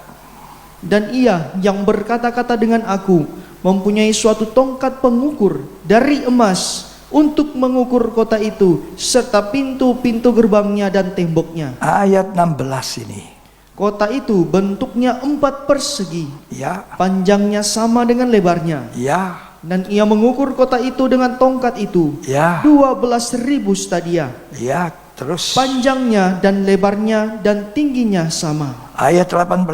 Speaker 1: Dan ia yang berkata-kata dengan aku mempunyai suatu tongkat pengukur dari emas untuk mengukur kota itu serta pintu-pintu gerbangnya dan temboknya.
Speaker 2: ayat 16 ini.
Speaker 1: Kota itu bentuknya 4 persegi,
Speaker 2: Ya,
Speaker 1: panjangnya sama dengan lebarnya.
Speaker 2: ya,
Speaker 1: Dan ia mengukur kota itu dengan tongkat itu
Speaker 2: ya,
Speaker 1: 12.000 stadia.
Speaker 2: ya. Terus,
Speaker 1: Panjangnya dan lebarnya dan tingginya sama.
Speaker 2: ayat 18.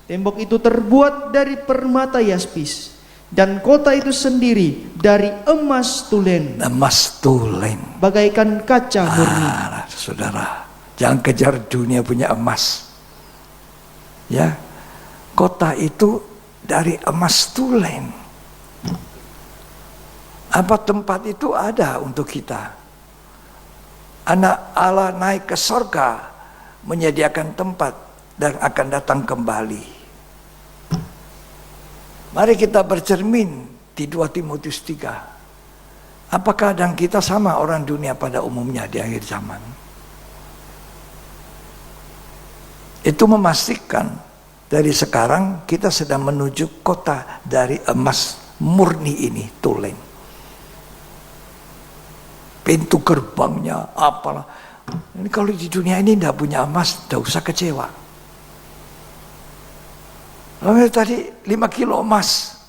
Speaker 1: Tembok itu terbuat dari permata yaspis, dan kota itu sendiri dari emas tulen,
Speaker 2: Emas tulen.
Speaker 1: bagaikan kaca murni.
Speaker 2: Saudara, jangan kejar dunia punya emas. Ya, kota itu dari emas tulen. Apa tempat itu ada untuk kita? Anak Allah naik ke sorga, menyediakan tempat dan akan datang kembali. Mari kita bercermin di 2 Timotius 3. Apakah keadaan kita sama orang dunia pada umumnya di akhir zaman? Itu memastikan dari sekarang kita sedang menuju kota dari emas murni ini, tulen. Pintu gerbangnya apalah. Ini kalau di dunia ini tidak punya emas, tidak usah kecewa. Lalu tadi 5 kilo emas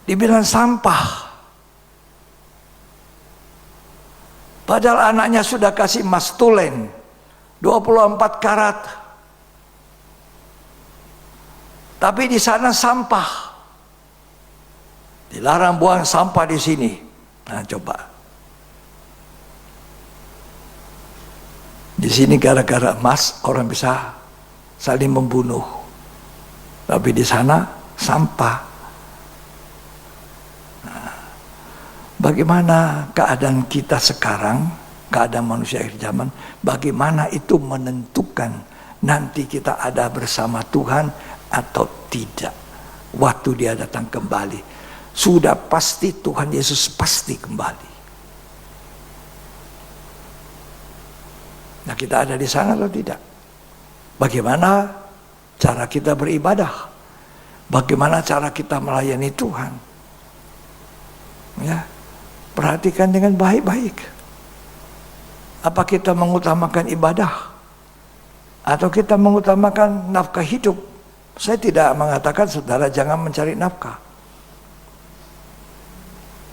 Speaker 2: dibilang sampah. Padahal anaknya sudah kasih emas tulen 24 karat. Tapi di sana sampah. Dilarang buang sampah di sini. Nah, coba. Di sini gara-gara emas orang bisa saling membunuh. Tapi di sana sampah. Nah, bagaimana keadaan kita sekarang, keadaan manusia akhir zaman, bagaimana itu menentukan nanti kita ada bersama Tuhan atau tidak. Waktu dia datang kembali, sudah pasti Tuhan Yesus pasti kembali. Nah, kita ada di sana atau tidak? Bagaimana cara kita beribadah? Bagaimana cara kita melayani Tuhan? Ya, perhatikan dengan baik-baik. Apa kita mengutamakan ibadah? Atau kita mengutamakan nafkah hidup? Saya tidak mengatakan saudara jangan mencari nafkah.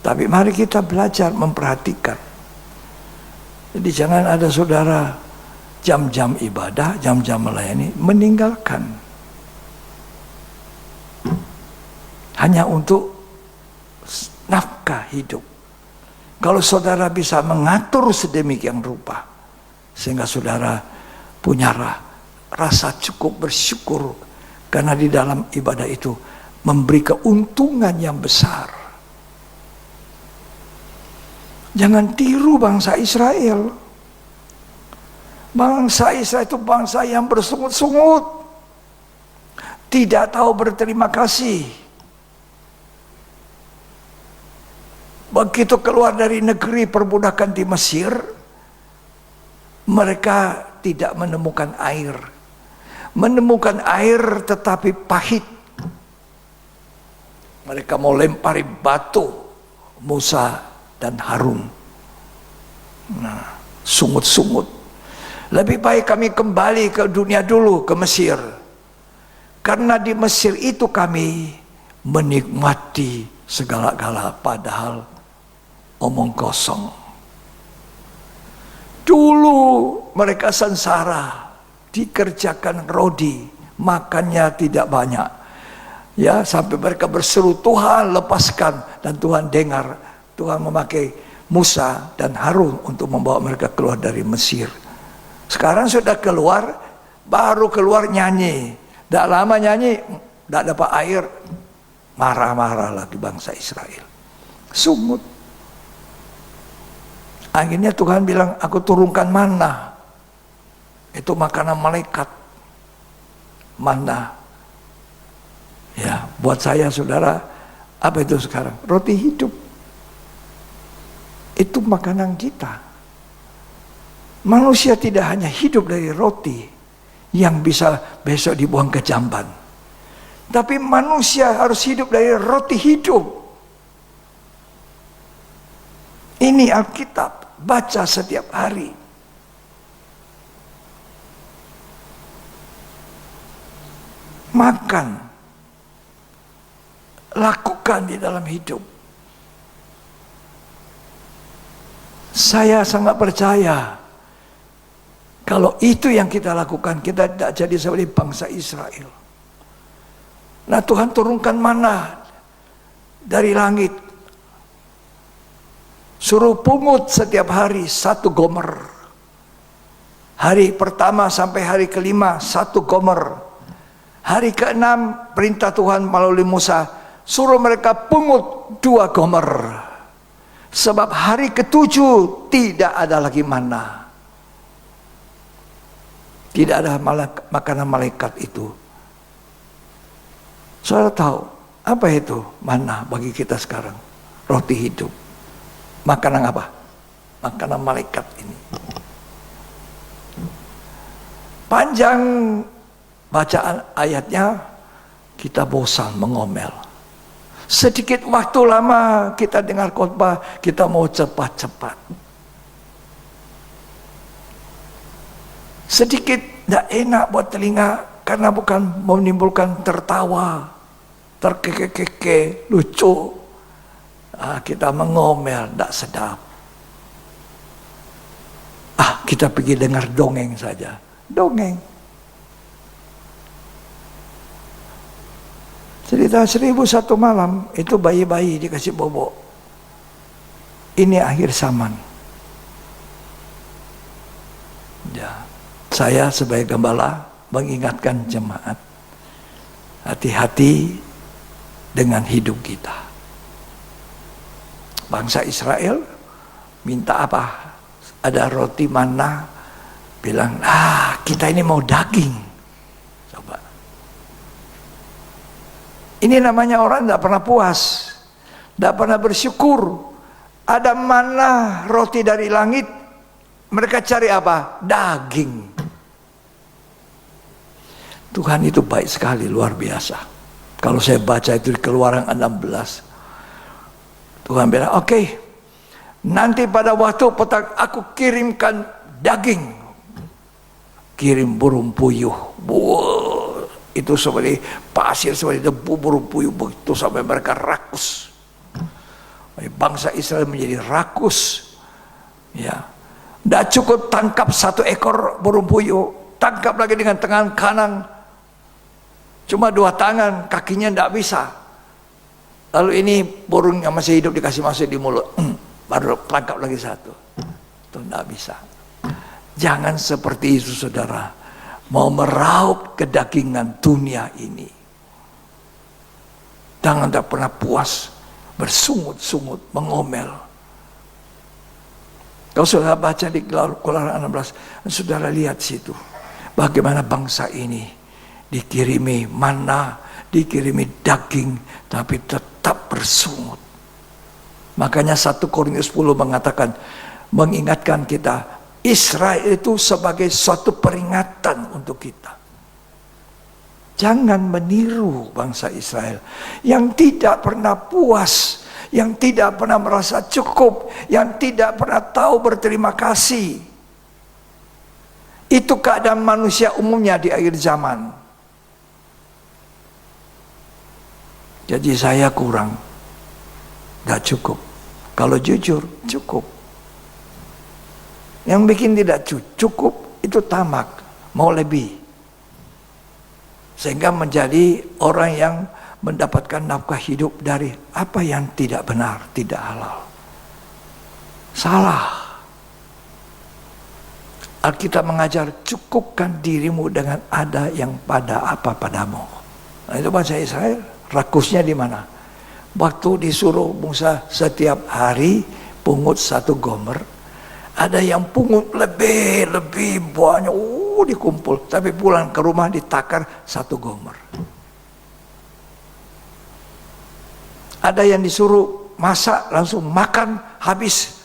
Speaker 2: Tapi mari kita belajar memperhatikan. Jadi jangan ada saudara jam-jam ibadah, jam-jam melayani, meninggalkan. Hanya untuk nafkah hidup. Kalau saudara bisa mengatur sedemikian rupa, sehingga saudara punya rasa cukup bersyukur, karena di dalam ibadah itu memberi keuntungan yang besar. Jangan tiru bangsa Israel. Bangsa Israel itu bangsa yang bersungut-sungut, tidak tahu berterima kasih. Begitu keluar dari negeri perbudakan di Mesir, mereka tidak menemukan air. Menemukan air tetapi pahit. Mereka mau lempari batu Musa dan Harun. Nah, sungut-sungut. Lebih baik kami kembali ke dunia dulu, ke Mesir. Karena di Mesir itu kami menikmati segala-gala, padahal omong kosong. Dulu mereka sengsara, dikerjakan rodi, makannya tidak banyak. Ya, sampai mereka berseru, Tuhan lepaskan, dan Tuhan dengar. Tuhan memakai Musa dan Harun untuk membawa mereka keluar dari Mesir. Sekarang sudah keluar, baru keluar nyanyi. Tidak lama nyanyi, tidak dapat air, marah-marah lagi bangsa Israel. Sungut. Akhirnya Tuhan bilang, aku turunkan manna. Itu makanan malaikat. Manna. Ya, buat saya saudara, apa itu sekarang? Roti hidup. Itu makanan kita. Manusia tidak hanya hidup dari roti yang bisa besok dibuang ke jamban. Tapi manusia harus hidup dari roti hidup. Ini Alkitab, baca setiap hari. Makan. Lakukan di dalam hidup. Saya sangat percaya kalau itu yang kita lakukan, kita tidak jadi seperti bangsa Israel. Nah, Tuhan turunkan mana dari langit. Suruh pungut setiap hari 1 gomer. Hari pertama sampai hari kelima 1 gomer. Hari ke-6 perintah Tuhan melalui Musa, suruh mereka pungut 2 gomer. Sebab hari ke-7 tidak ada lagi mana. Tidak ada makanan malaikat itu. Saudara tahu apa itu mana bagi kita sekarang? Roti hidup. Makanan apa? Makanan malaikat ini. Panjang bacaan ayatnya, kita bosan mengomel. Sedikit waktu lama kita dengar khotbah, kita mau cepat-cepat. Sedikit tidak enak buat telinga, karena bukan menimbulkan tertawa, terkeke-keke, lucu. Kita mengomel, tidak sedap. Kita pergi dengar dongeng saja. Dongeng. Cerita 1001 malam, itu bayi-bayi dikasih bobok. Ini akhir zaman. Ya. Saya sebagai gembala mengingatkan jemaat, hati-hati dengan hidup kita. Bangsa Israel minta apa? Ada roti mana? Bilang, kita ini mau daging. Coba. Ini namanya orang tidak pernah puas, tidak pernah bersyukur. Ada mana roti dari langit, mereka cari apa? Daging. Tuhan itu baik sekali, luar biasa. Kalau saya baca itu di Keluaran 16, Tuhan bilang, oke, nanti pada waktu petang aku kirimkan daging. Kirim burung puyuh. Itu seperti pasir, seperti debu, burung puyuh begitu sampai mereka rakus. Bangsa Israel menjadi rakus. Ya, tidak cukup tangkap 1 ekor burung puyuh, tangkap lagi dengan tangan kanan. Cuma 2 tangan, kakinya tidak bisa. Lalu ini burung yang masih hidup dikasih masuk di mulut, baru tangkap lagi 1. Itu tidak bisa. Jangan seperti itu saudara, mau meraup kedagingan dunia ini. Jangan tak pernah puas, bersungut-sungut, mengomel. Kalau saudara baca di Keluaran 16, saudara lihat situ, bagaimana bangsa ini dikirimi mana, dikirimi daging, tapi tetap bersungut. Makanya 1 Korintus 10 mengatakan, mengingatkan kita, Israel itu sebagai suatu peringatan untuk kita. Jangan meniru bangsa Israel yang tidak pernah puas, yang tidak pernah merasa cukup, yang tidak pernah tahu berterima kasih. Itu keadaan manusia umumnya di akhir zaman. Jadi saya kurang, gak cukup. Kalau jujur, cukup. Yang bikin tidak cukup itu tamak, mau lebih. Sehingga menjadi orang yang mendapatkan nafkah hidup dari apa yang tidak benar, tidak halal. Salah. Alkitab mengajar, cukupkan dirimu dengan ada yang pada apa padamu. Nah, itu bahasa Israel. Rakusnya di mana? Waktu disuruh Musa setiap hari pungut 1 gomer, ada yang pungut lebih banyak, dikumpul, tapi pulang ke rumah ditakar 1 gomer. Ada yang disuruh masak langsung makan habis,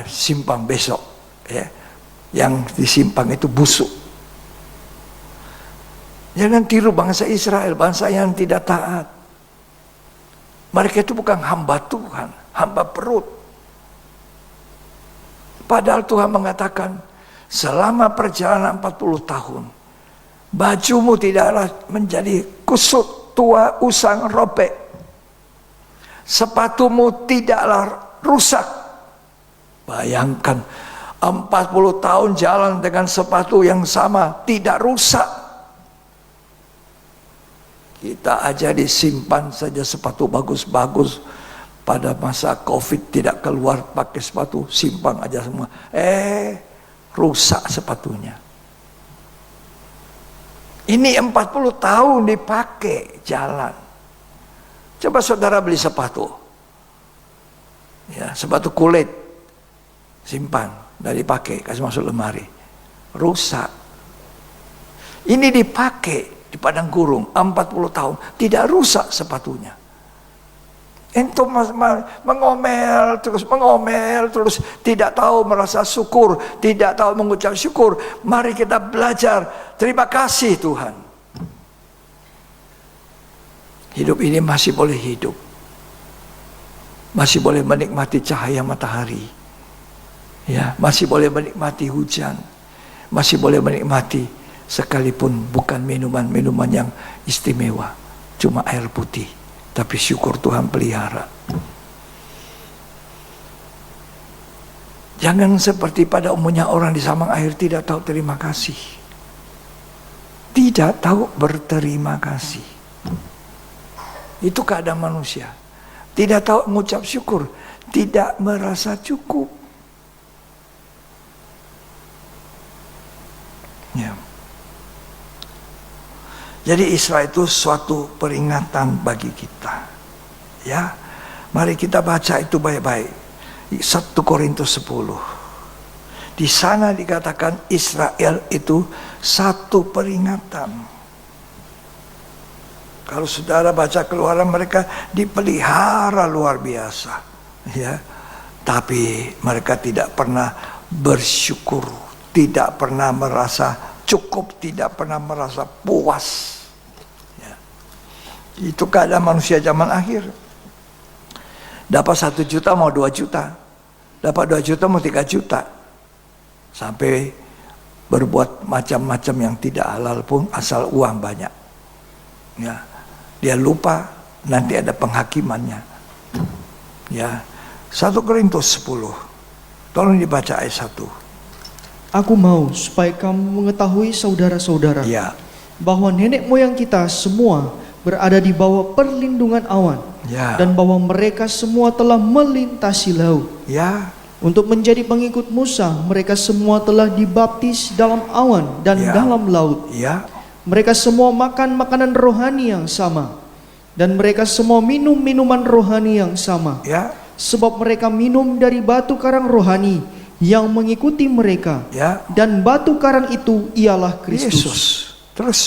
Speaker 2: simpang besok, ya. Yang disimpang itu busuk. Jangan tiru bangsa Israel, bangsa yang tidak taat. Mereka itu bukan hamba Tuhan, hamba perut. Padahal Tuhan mengatakan, selama perjalanan 40 tahun, bajumu tidaklah menjadi kusut, tua, usang, robek. Sepatumu tidaklah rusak. Bayangkan 40 tahun jalan dengan sepatu yang sama, tidak rusak. Kita aja disimpan saja sepatu bagus-bagus. Pada masa Covid tidak keluar pakai sepatu, simpan aja semua. Rusak sepatunya. Ini 40 tahun dipakai jalan. Coba saudara beli sepatu, ya, sepatu kulit, simpan, dari dipakai, kasih masuk lemari, rusak. Ini dipakai di padang gurung 40 tahun, tidak rusak sepatunya. Entum mengomel terus, tidak tahu merasa syukur, tidak tahu mengucap syukur. Mari kita belajar, terima kasih Tuhan. Hidup ini masih boleh hidup. Masih boleh menikmati cahaya matahari. Ya, masih boleh menikmati hujan. Masih boleh menikmati sekalipun bukan minuman-minuman yang istimewa. Cuma air putih. Tapi syukur Tuhan pelihara. Jangan seperti pada umumnya orang di samang air tidak tahu terima kasih. Tidak tahu berterima kasih. Itu keadaan manusia. Tidak tahu mengucap syukur. Tidak merasa cukup. Ya. Jadi Israel itu suatu peringatan bagi kita. Ya. Mari kita baca itu baik-baik. 1 Korintus 10. Di sana dikatakan Israel itu satu peringatan. Kalau saudara baca Keluaran, mereka dipelihara luar biasa, ya. Tapi mereka tidak pernah bersyukur, tidak pernah merasa cukup, tidak pernah merasa puas. Ya. Itu keadaan manusia zaman akhir. Dapat 1 juta mau 2 juta, dapat 2 juta mau 3 juta, sampai berbuat macam-macam yang tidak halal pun asal uang banyak. Ya. Dia lupa nanti ada penghakimannya. Ya. 1 Korintus 10. Tolong dibaca ayat 1.
Speaker 1: Aku mau supaya kamu mengetahui saudara-saudara,
Speaker 2: Ya.
Speaker 1: bahwa nenek moyang kita semua berada di bawah perlindungan awan,
Speaker 2: Ya.
Speaker 1: dan bahwa mereka semua telah melintasi laut.
Speaker 2: Ya.
Speaker 1: Untuk menjadi pengikut Musa, mereka semua telah dibaptis dalam awan dan
Speaker 2: Ya.
Speaker 1: dalam laut.
Speaker 2: Ya.
Speaker 1: Mereka semua makan makanan rohani yang sama, dan mereka semua minum minuman rohani yang sama.
Speaker 2: Ya.
Speaker 1: Sebab mereka minum dari batu karang rohani yang mengikuti mereka,
Speaker 2: Ya.
Speaker 1: dan batu karang itu ialah Kristus.
Speaker 2: Yesus. Terus.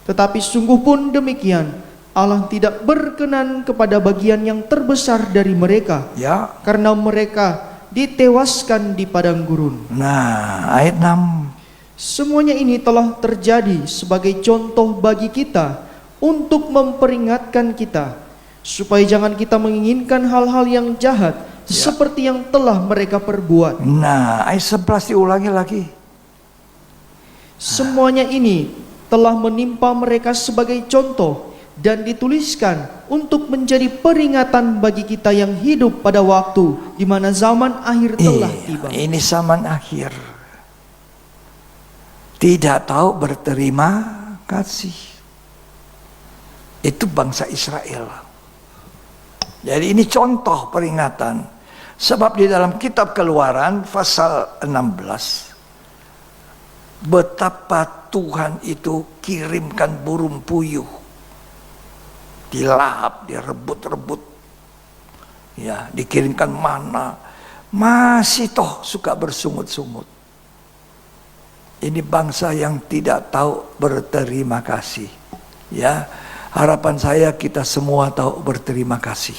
Speaker 1: Tetapi sungguh pun demikian, Allah tidak berkenan kepada bagian yang terbesar dari mereka,
Speaker 2: Ya.
Speaker 1: karena mereka ditewaskan di padang gurun.
Speaker 2: Nah, ayat 6.
Speaker 1: Semuanya ini telah terjadi sebagai contoh bagi kita, untuk memperingatkan kita, supaya jangan kita menginginkan hal-hal yang jahat seperti yang telah mereka perbuat.
Speaker 2: Nah, ayat 11 diulangi lagi.
Speaker 1: Semuanya ini telah menimpa mereka sebagai contoh dan dituliskan untuk menjadi peringatan bagi kita yang hidup pada waktu di mana zaman akhir telah tiba.
Speaker 2: Ini zaman akhir. Tidak tahu berterima kasih. Itu bangsa Israel. Jadi ini contoh peringatan. Sebab di dalam kitab Keluaran pasal 16, betapa Tuhan itu kirimkan burung puyuh, dilahap, direbut-rebut, ya, dikirimkan mana, masih toh suka bersungut-sungut. Ini bangsa yang tidak tahu berterima kasih. Ya, harapan saya kita semua tahu berterima kasih.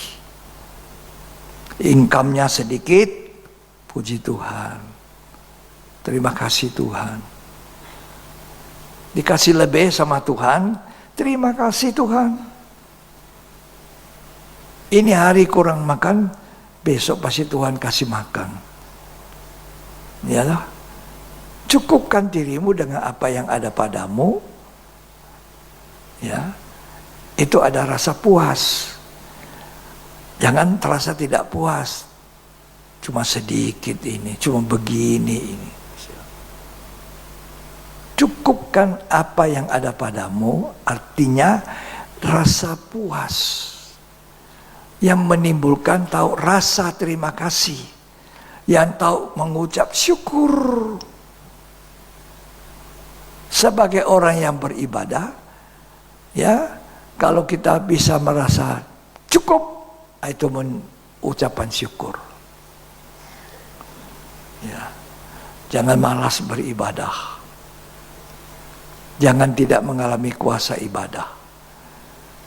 Speaker 2: Income-nya sedikit, puji Tuhan. Terima kasih Tuhan. Dikasih lebih sama Tuhan, terima kasih Tuhan. Ini hari kurang makan, besok pasti Tuhan kasih makan. Iyalah. Cukupkan dirimu dengan apa yang ada padamu. Ya. Itu ada rasa puas. Jangan terasa tidak puas. Cuma sedikit ini, cuma begini ini. Cukupkan apa yang ada padamu, artinya rasa puas yang menimbulkan tahu rasa terima kasih, yang tahu mengucap syukur. Sebagai orang yang beribadah, ya, kalau kita bisa merasa cukup, itu ucapan syukur. Ya, jangan malas beribadah. Jangan tidak mengalami kuasa ibadah.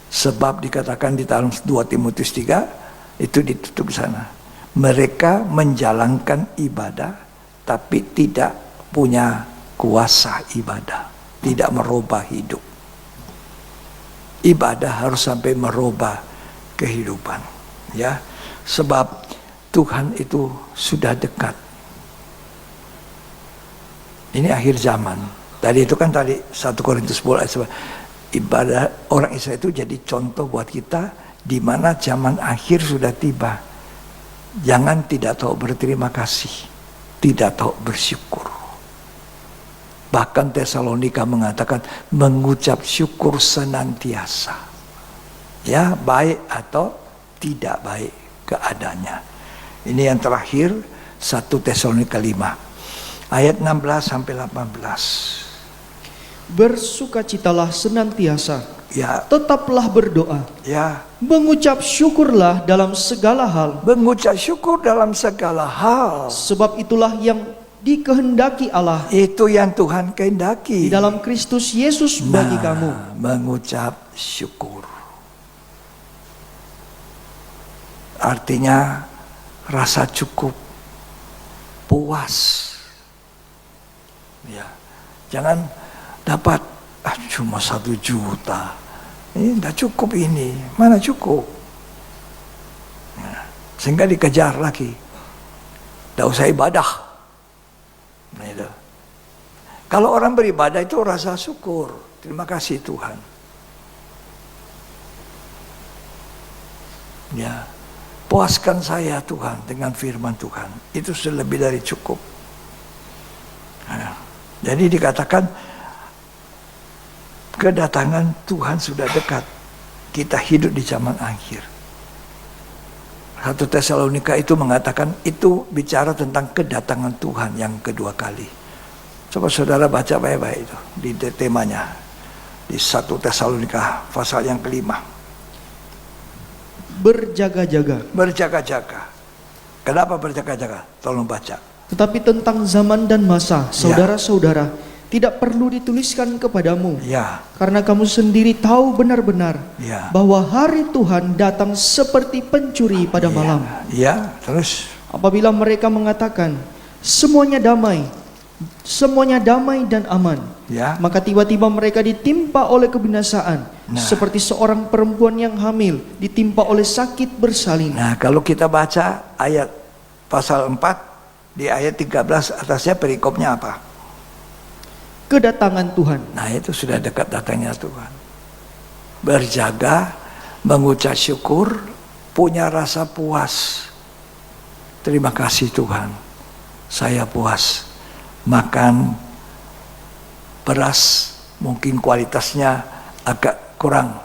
Speaker 2: Sebab dikatakan di dalam 2 Timotius 3, itu ditutup sana. Mereka menjalankan ibadah, tapi tidak punya kuasa ibadah. Tidak merubah hidup. Ibadah harus sampai merubah kehidupan. Ya, sebab Tuhan itu sudah dekat. Ini akhir zaman. Tadi itu kan 1 Korintus 10 ayat 11. Ibadah orang Israel itu jadi contoh buat kita di mana zaman akhir sudah tiba. Jangan tidak tahu berterima kasih, tidak tahu bersyukur. Bahkan Tesalonika mengatakan mengucap syukur senantiasa. Ya, baik atau tidak baik keadaannya. Ini yang terakhir 1 Tesalonika 5 ayat 16 sampai 18.
Speaker 1: Bersukacitalah senantiasa,
Speaker 2: Ya,
Speaker 1: tetaplah berdoa,
Speaker 2: ya,
Speaker 1: mengucap syukurlah dalam segala hal,
Speaker 2: mengucap syukur dalam segala hal.
Speaker 1: sebab itulah yang dikehendaki Allah
Speaker 2: Itu yang Tuhan kehendaki
Speaker 1: di dalam Kristus Yesus bagi kamu.
Speaker 2: mengucap syukur. Artinya rasa cukup, puas. Ya, jangan dapat cuma 1 juta. Ini tidak cukup ini. Mana cukup? Ya, sehingga dikejar lagi. Tidak usah ibadah. Nah, itu. Kalau orang beribadah itu rasa syukur. Terima kasih Tuhan. Ya, puaskan saya Tuhan dengan firman Tuhan. Itu sudah lebih dari cukup. Nah, jadi dikatakan kedatangan Tuhan sudah dekat. Kita hidup di zaman akhir. 1 Tesalonika itu mengatakan, itu bicara tentang kedatangan Tuhan yang kedua kali. Coba saudara baca baik-baik itu di temanya. Di 1 Tesalonika pasal yang kelima.
Speaker 1: Berjaga-jaga.
Speaker 2: Berjaga-jaga. Kenapa berjaga-jaga? Tolong baca.
Speaker 1: Tetapi tentang zaman dan masa, saudara-saudara, tidak perlu dituliskan kepadamu.
Speaker 2: Ya,
Speaker 1: Karena kamu sendiri tahu benar-benar
Speaker 2: ya.
Speaker 1: bahwa hari Tuhan datang seperti pencuri pada malam.
Speaker 2: Ya, terus.
Speaker 1: Apabila mereka mengatakan, semuanya damai, semuanya damai dan aman.
Speaker 2: Ya.
Speaker 1: Maka tiba-tiba mereka ditimpa oleh kebinasaan,
Speaker 2: Nah.
Speaker 1: seperti seorang perempuan yang hamil ditimpa oleh sakit bersalin.
Speaker 2: Nah, kalau kita baca ayat pasal 4 di ayat 13 atasnya perikopnya apa?
Speaker 1: Kedatangan Tuhan.
Speaker 2: Nah, itu sudah dekat datangnya Tuhan. Berjaga, mengucap syukur, punya rasa puas. Terima kasih Tuhan, saya puas. Makan beras mungkin kualitasnya agak kurang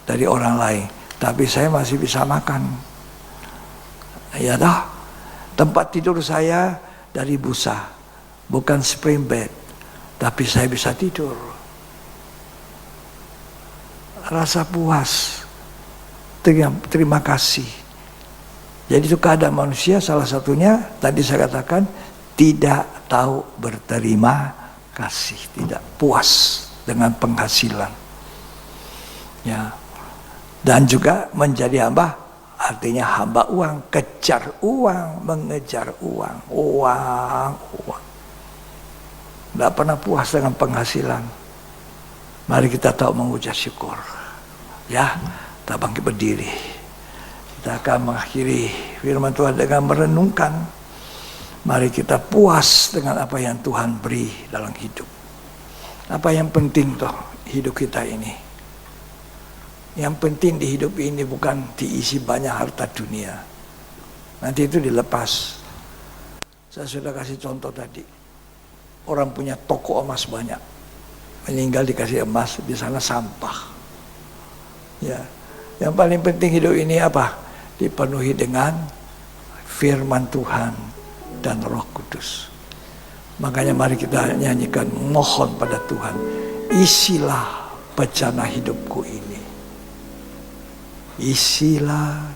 Speaker 2: dari orang lain, tapi saya masih bisa makan. Ya dah, tempat tidur saya dari busa, bukan spring bed, tapi saya bisa tidur. Rasa puas, terima kasih. Jadi itu keadaan manusia, salah satunya tadi saya katakan tidak tahu berterima kasih, tidak puas dengan penghasilan. Ya. Dan juga menjadi hamba, artinya hamba uang, kejar uang, mengejar uang. Tidak pernah puas dengan penghasilan. Mari kita tahu mengucap syukur. Ya, kita bangkit berdiri. Kita akan mengakhiri firman Tuhan dengan merenungkan. Mari kita puas dengan apa yang Tuhan beri dalam hidup. Apa yang penting toh hidup kita ini? Yang penting di hidup ini bukan diisi banyak harta dunia. Nanti itu dilepas. Saya sudah kasih contoh tadi. Orang punya toko emas banyak. Meninggal dikasih emas, di sana sampah. Ya. Yang paling penting hidup ini apa? Dipenuhi dengan firman Tuhan dan Roh Kudus. Makanya mari kita nyanyikan, mohon pada Tuhan, isilah bejana hidupku ini. Isilah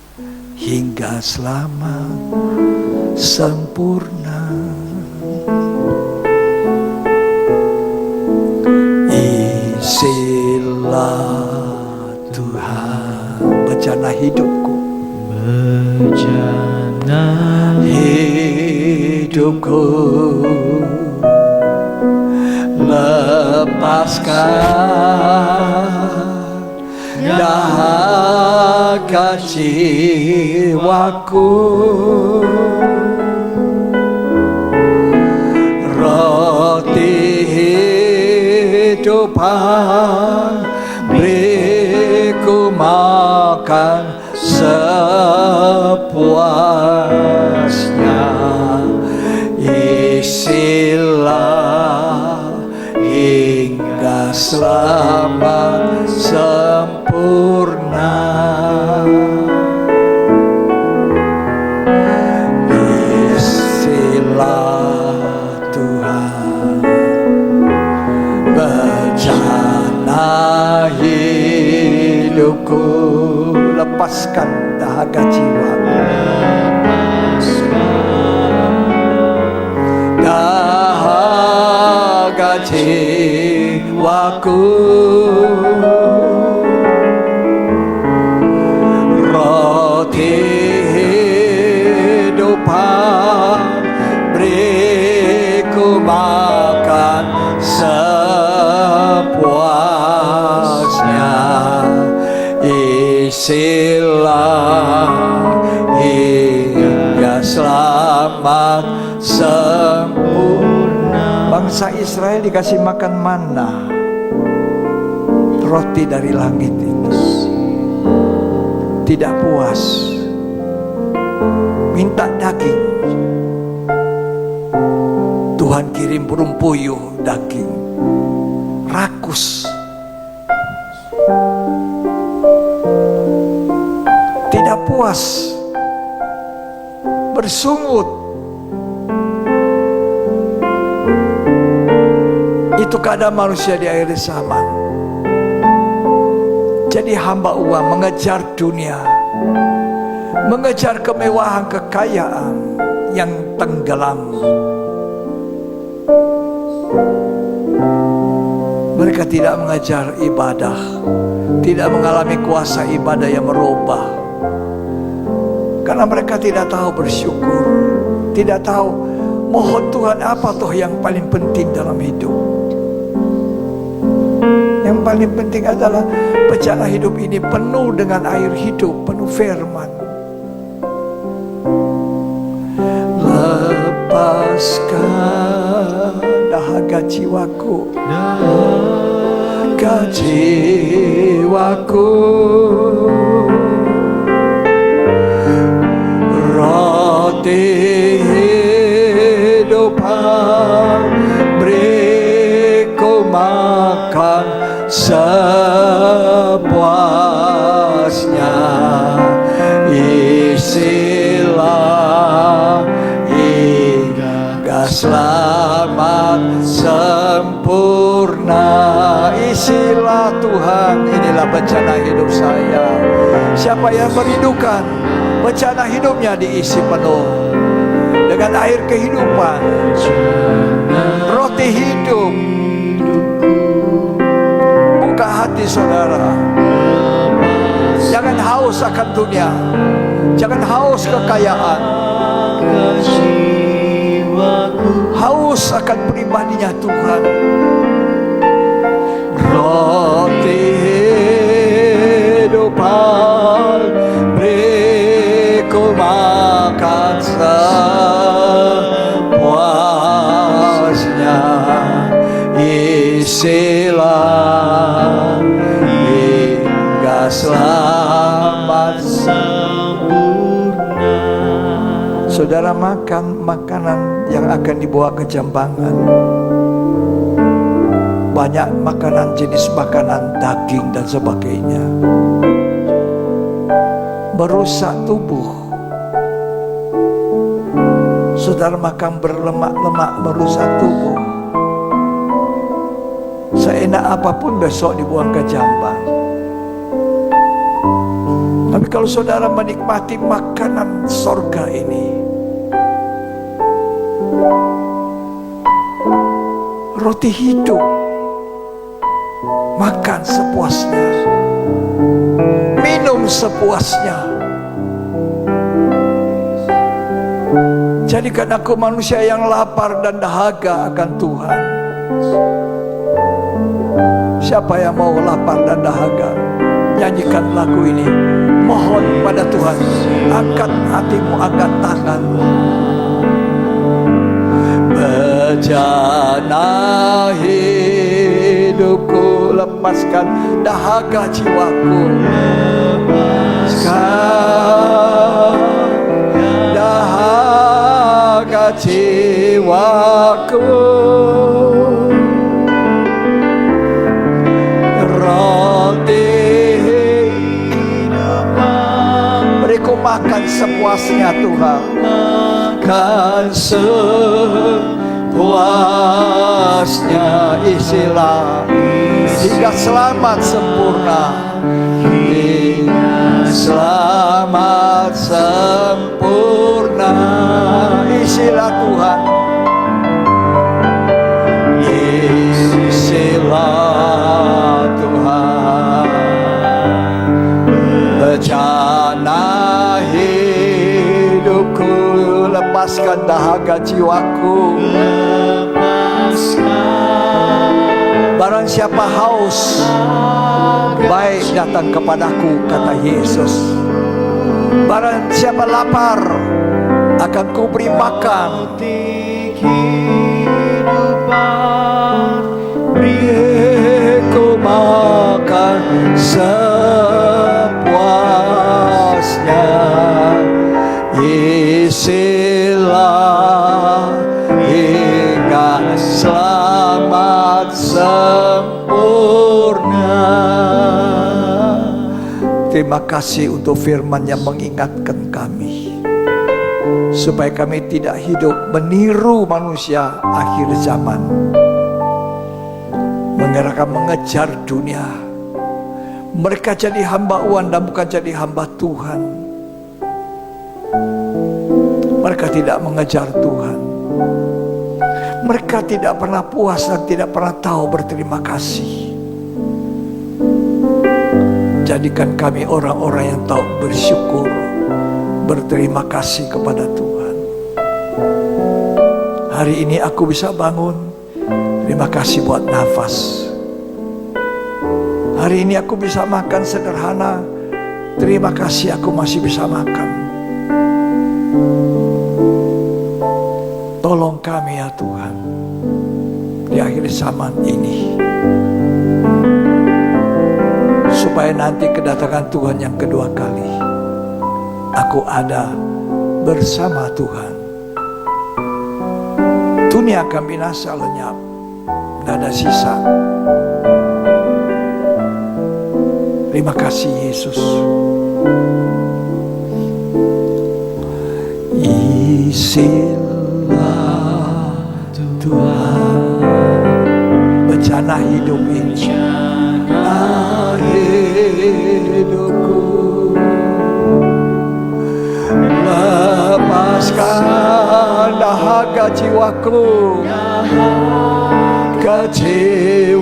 Speaker 2: hingga selamat sempurna. Isilah Tuhan bejana hidupku.
Speaker 1: Bejana
Speaker 2: hidupku, lepaskan dahaga jiwaku, roti hidupan beriku makan sepuasnya. Isilah hingga selamat sempurna. Isilah Tuhan bejana hidupku, lepaskan dahaga jiwa, dahaga jiwaku, roti hidupan beriku makan sepuasnya. Isilah hingga selamat sempurna. Bangsa Israel dikasih makan manna, roti dari langit itu. Tidak puas, minta daging. Tuhan kirim burung puyuh daging, rakus. Tidak puas, bersungut. Itu keadaan manusia di akhir zaman. Jadi hamba uang, mengejar dunia, mengejar kemewahan, kekayaan yang tenggelam. Mereka tidak mengejar ibadah, tidak mengalami kuasa ibadah yang merubah. Karena mereka tidak tahu bersyukur, tidak tahu Mohon Tuhan, apa toh yang paling penting dalam hidup? Yang paling penting adalah bencana hidup ini penuh dengan air hidup, penuh firman. Lepaskan dahaga jiwaku, dahaga jiwaku, roti hidupan beriku makan sepuasnya, isilah hingga selamat sempurna. Isilah Tuhan, inilah bencana hidup saya. Siapa yang merindukan bencana hidupnya diisi penuh dengan air kehidupan, roti hidup. Buka hati saudara, jangan haus akan dunia, jangan haus kekayaan, haus akan pribadinya Tuhan. Roti hidupan beriku makan sepuasnya, isilah hingga selamat sempurna. Saudara makan makanan yang akan dibawa ke Jambangan. Banyak makanan, jenis makanan daging dan sebagainya, merusak tubuh. Saudara makan berlemak-lemak, merusak tubuh. Seenak apapun besok dibuang ke Jambang. Tapi kalau saudara menikmati makanan sorga ini, roti hidup, makan sepuasnya, minum sepuasnya. Jadikan aku manusia yang lapar dan dahaga akan Tuhan. Siapa yang mau lapar dan dahaga, nyanyikan lagu ini. Mohon pada Tuhan, angkat hatimu, angkat tanganmu. Bencana hidupku, lepaskan dahaga jiwaku, lepaskan dahaga jiwaku, roti beriku makan sepuasnya Tuhan, makan sepuasnya, isilah hingga selamat sempurna, hingga selamat sempurna. Isilah Tuhan, isilah Tuhan. Bencana hidupku, lepaskan dahaga jiwaku. Barang siapa haus, baik datang kepadaku, kata Yesus. Barang siapa lapar, akan kuberi makan. Beriku makan sepuasnya, isilah hingga selamat sempurna. Terima kasih untuk firman yang mengingatkan kami, supaya kami tidak hidup meniru manusia akhir zaman, mengejar dunia. Mereka jadi hamba uang dan bukan jadi hamba Tuhan. Mereka tidak mengejar Tuhan. Mereka tidak pernah puas dan tidak pernah tahu berterima kasih. Jadikan kami orang-orang yang tahu bersyukur, berterima kasih kepada Tuhan. Hari ini aku bisa bangun. Terima kasih buat nafas. Hari ini aku bisa makan sederhana. Terima kasih aku masih bisa makan. Tolong kami ya Tuhan, di akhir zaman ini, supaya nanti kedatangan Tuhan yang kedua kali, aku ada bersama Tuhan. Dunia akan binasa lenyap, tidak ada sisa. Terima kasih Yesus. Isilah Tuhan bencana hidup ini, hidupku, lepaskan dahaga jiwaku, kecewaku,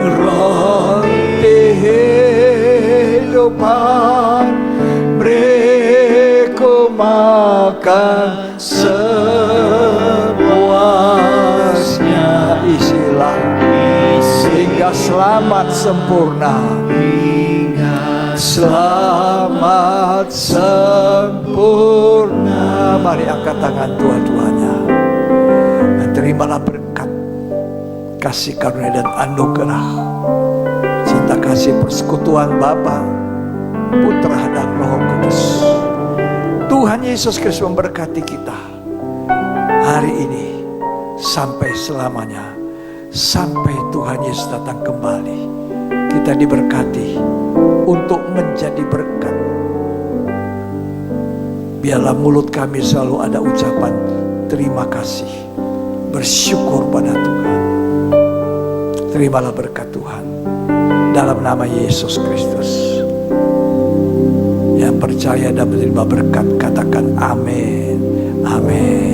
Speaker 2: roti kehidupan, beriku makan sepuasnya. Isilah sehingga selamat sempurna, selamat sempurna. Mari angkat tangan dua-duanya dan terimalah berkat, kasih karunia dan anugerah, cinta kasih persekutuan Bapa, Putra dan Roh Kudus. Tuhan Yesus Kristus memberkati kita hari ini sampai selamanya, sampai Tuhan Yesus datang kembali. Kita diberkati untuk menjadi berkat. Biarlah mulut kami selalu ada ucapan terima kasih, bersyukur pada Tuhan. Terimalah berkat Tuhan dalam nama Yesus Kristus. Yang percaya dan menerima berkat katakan amin. Amin.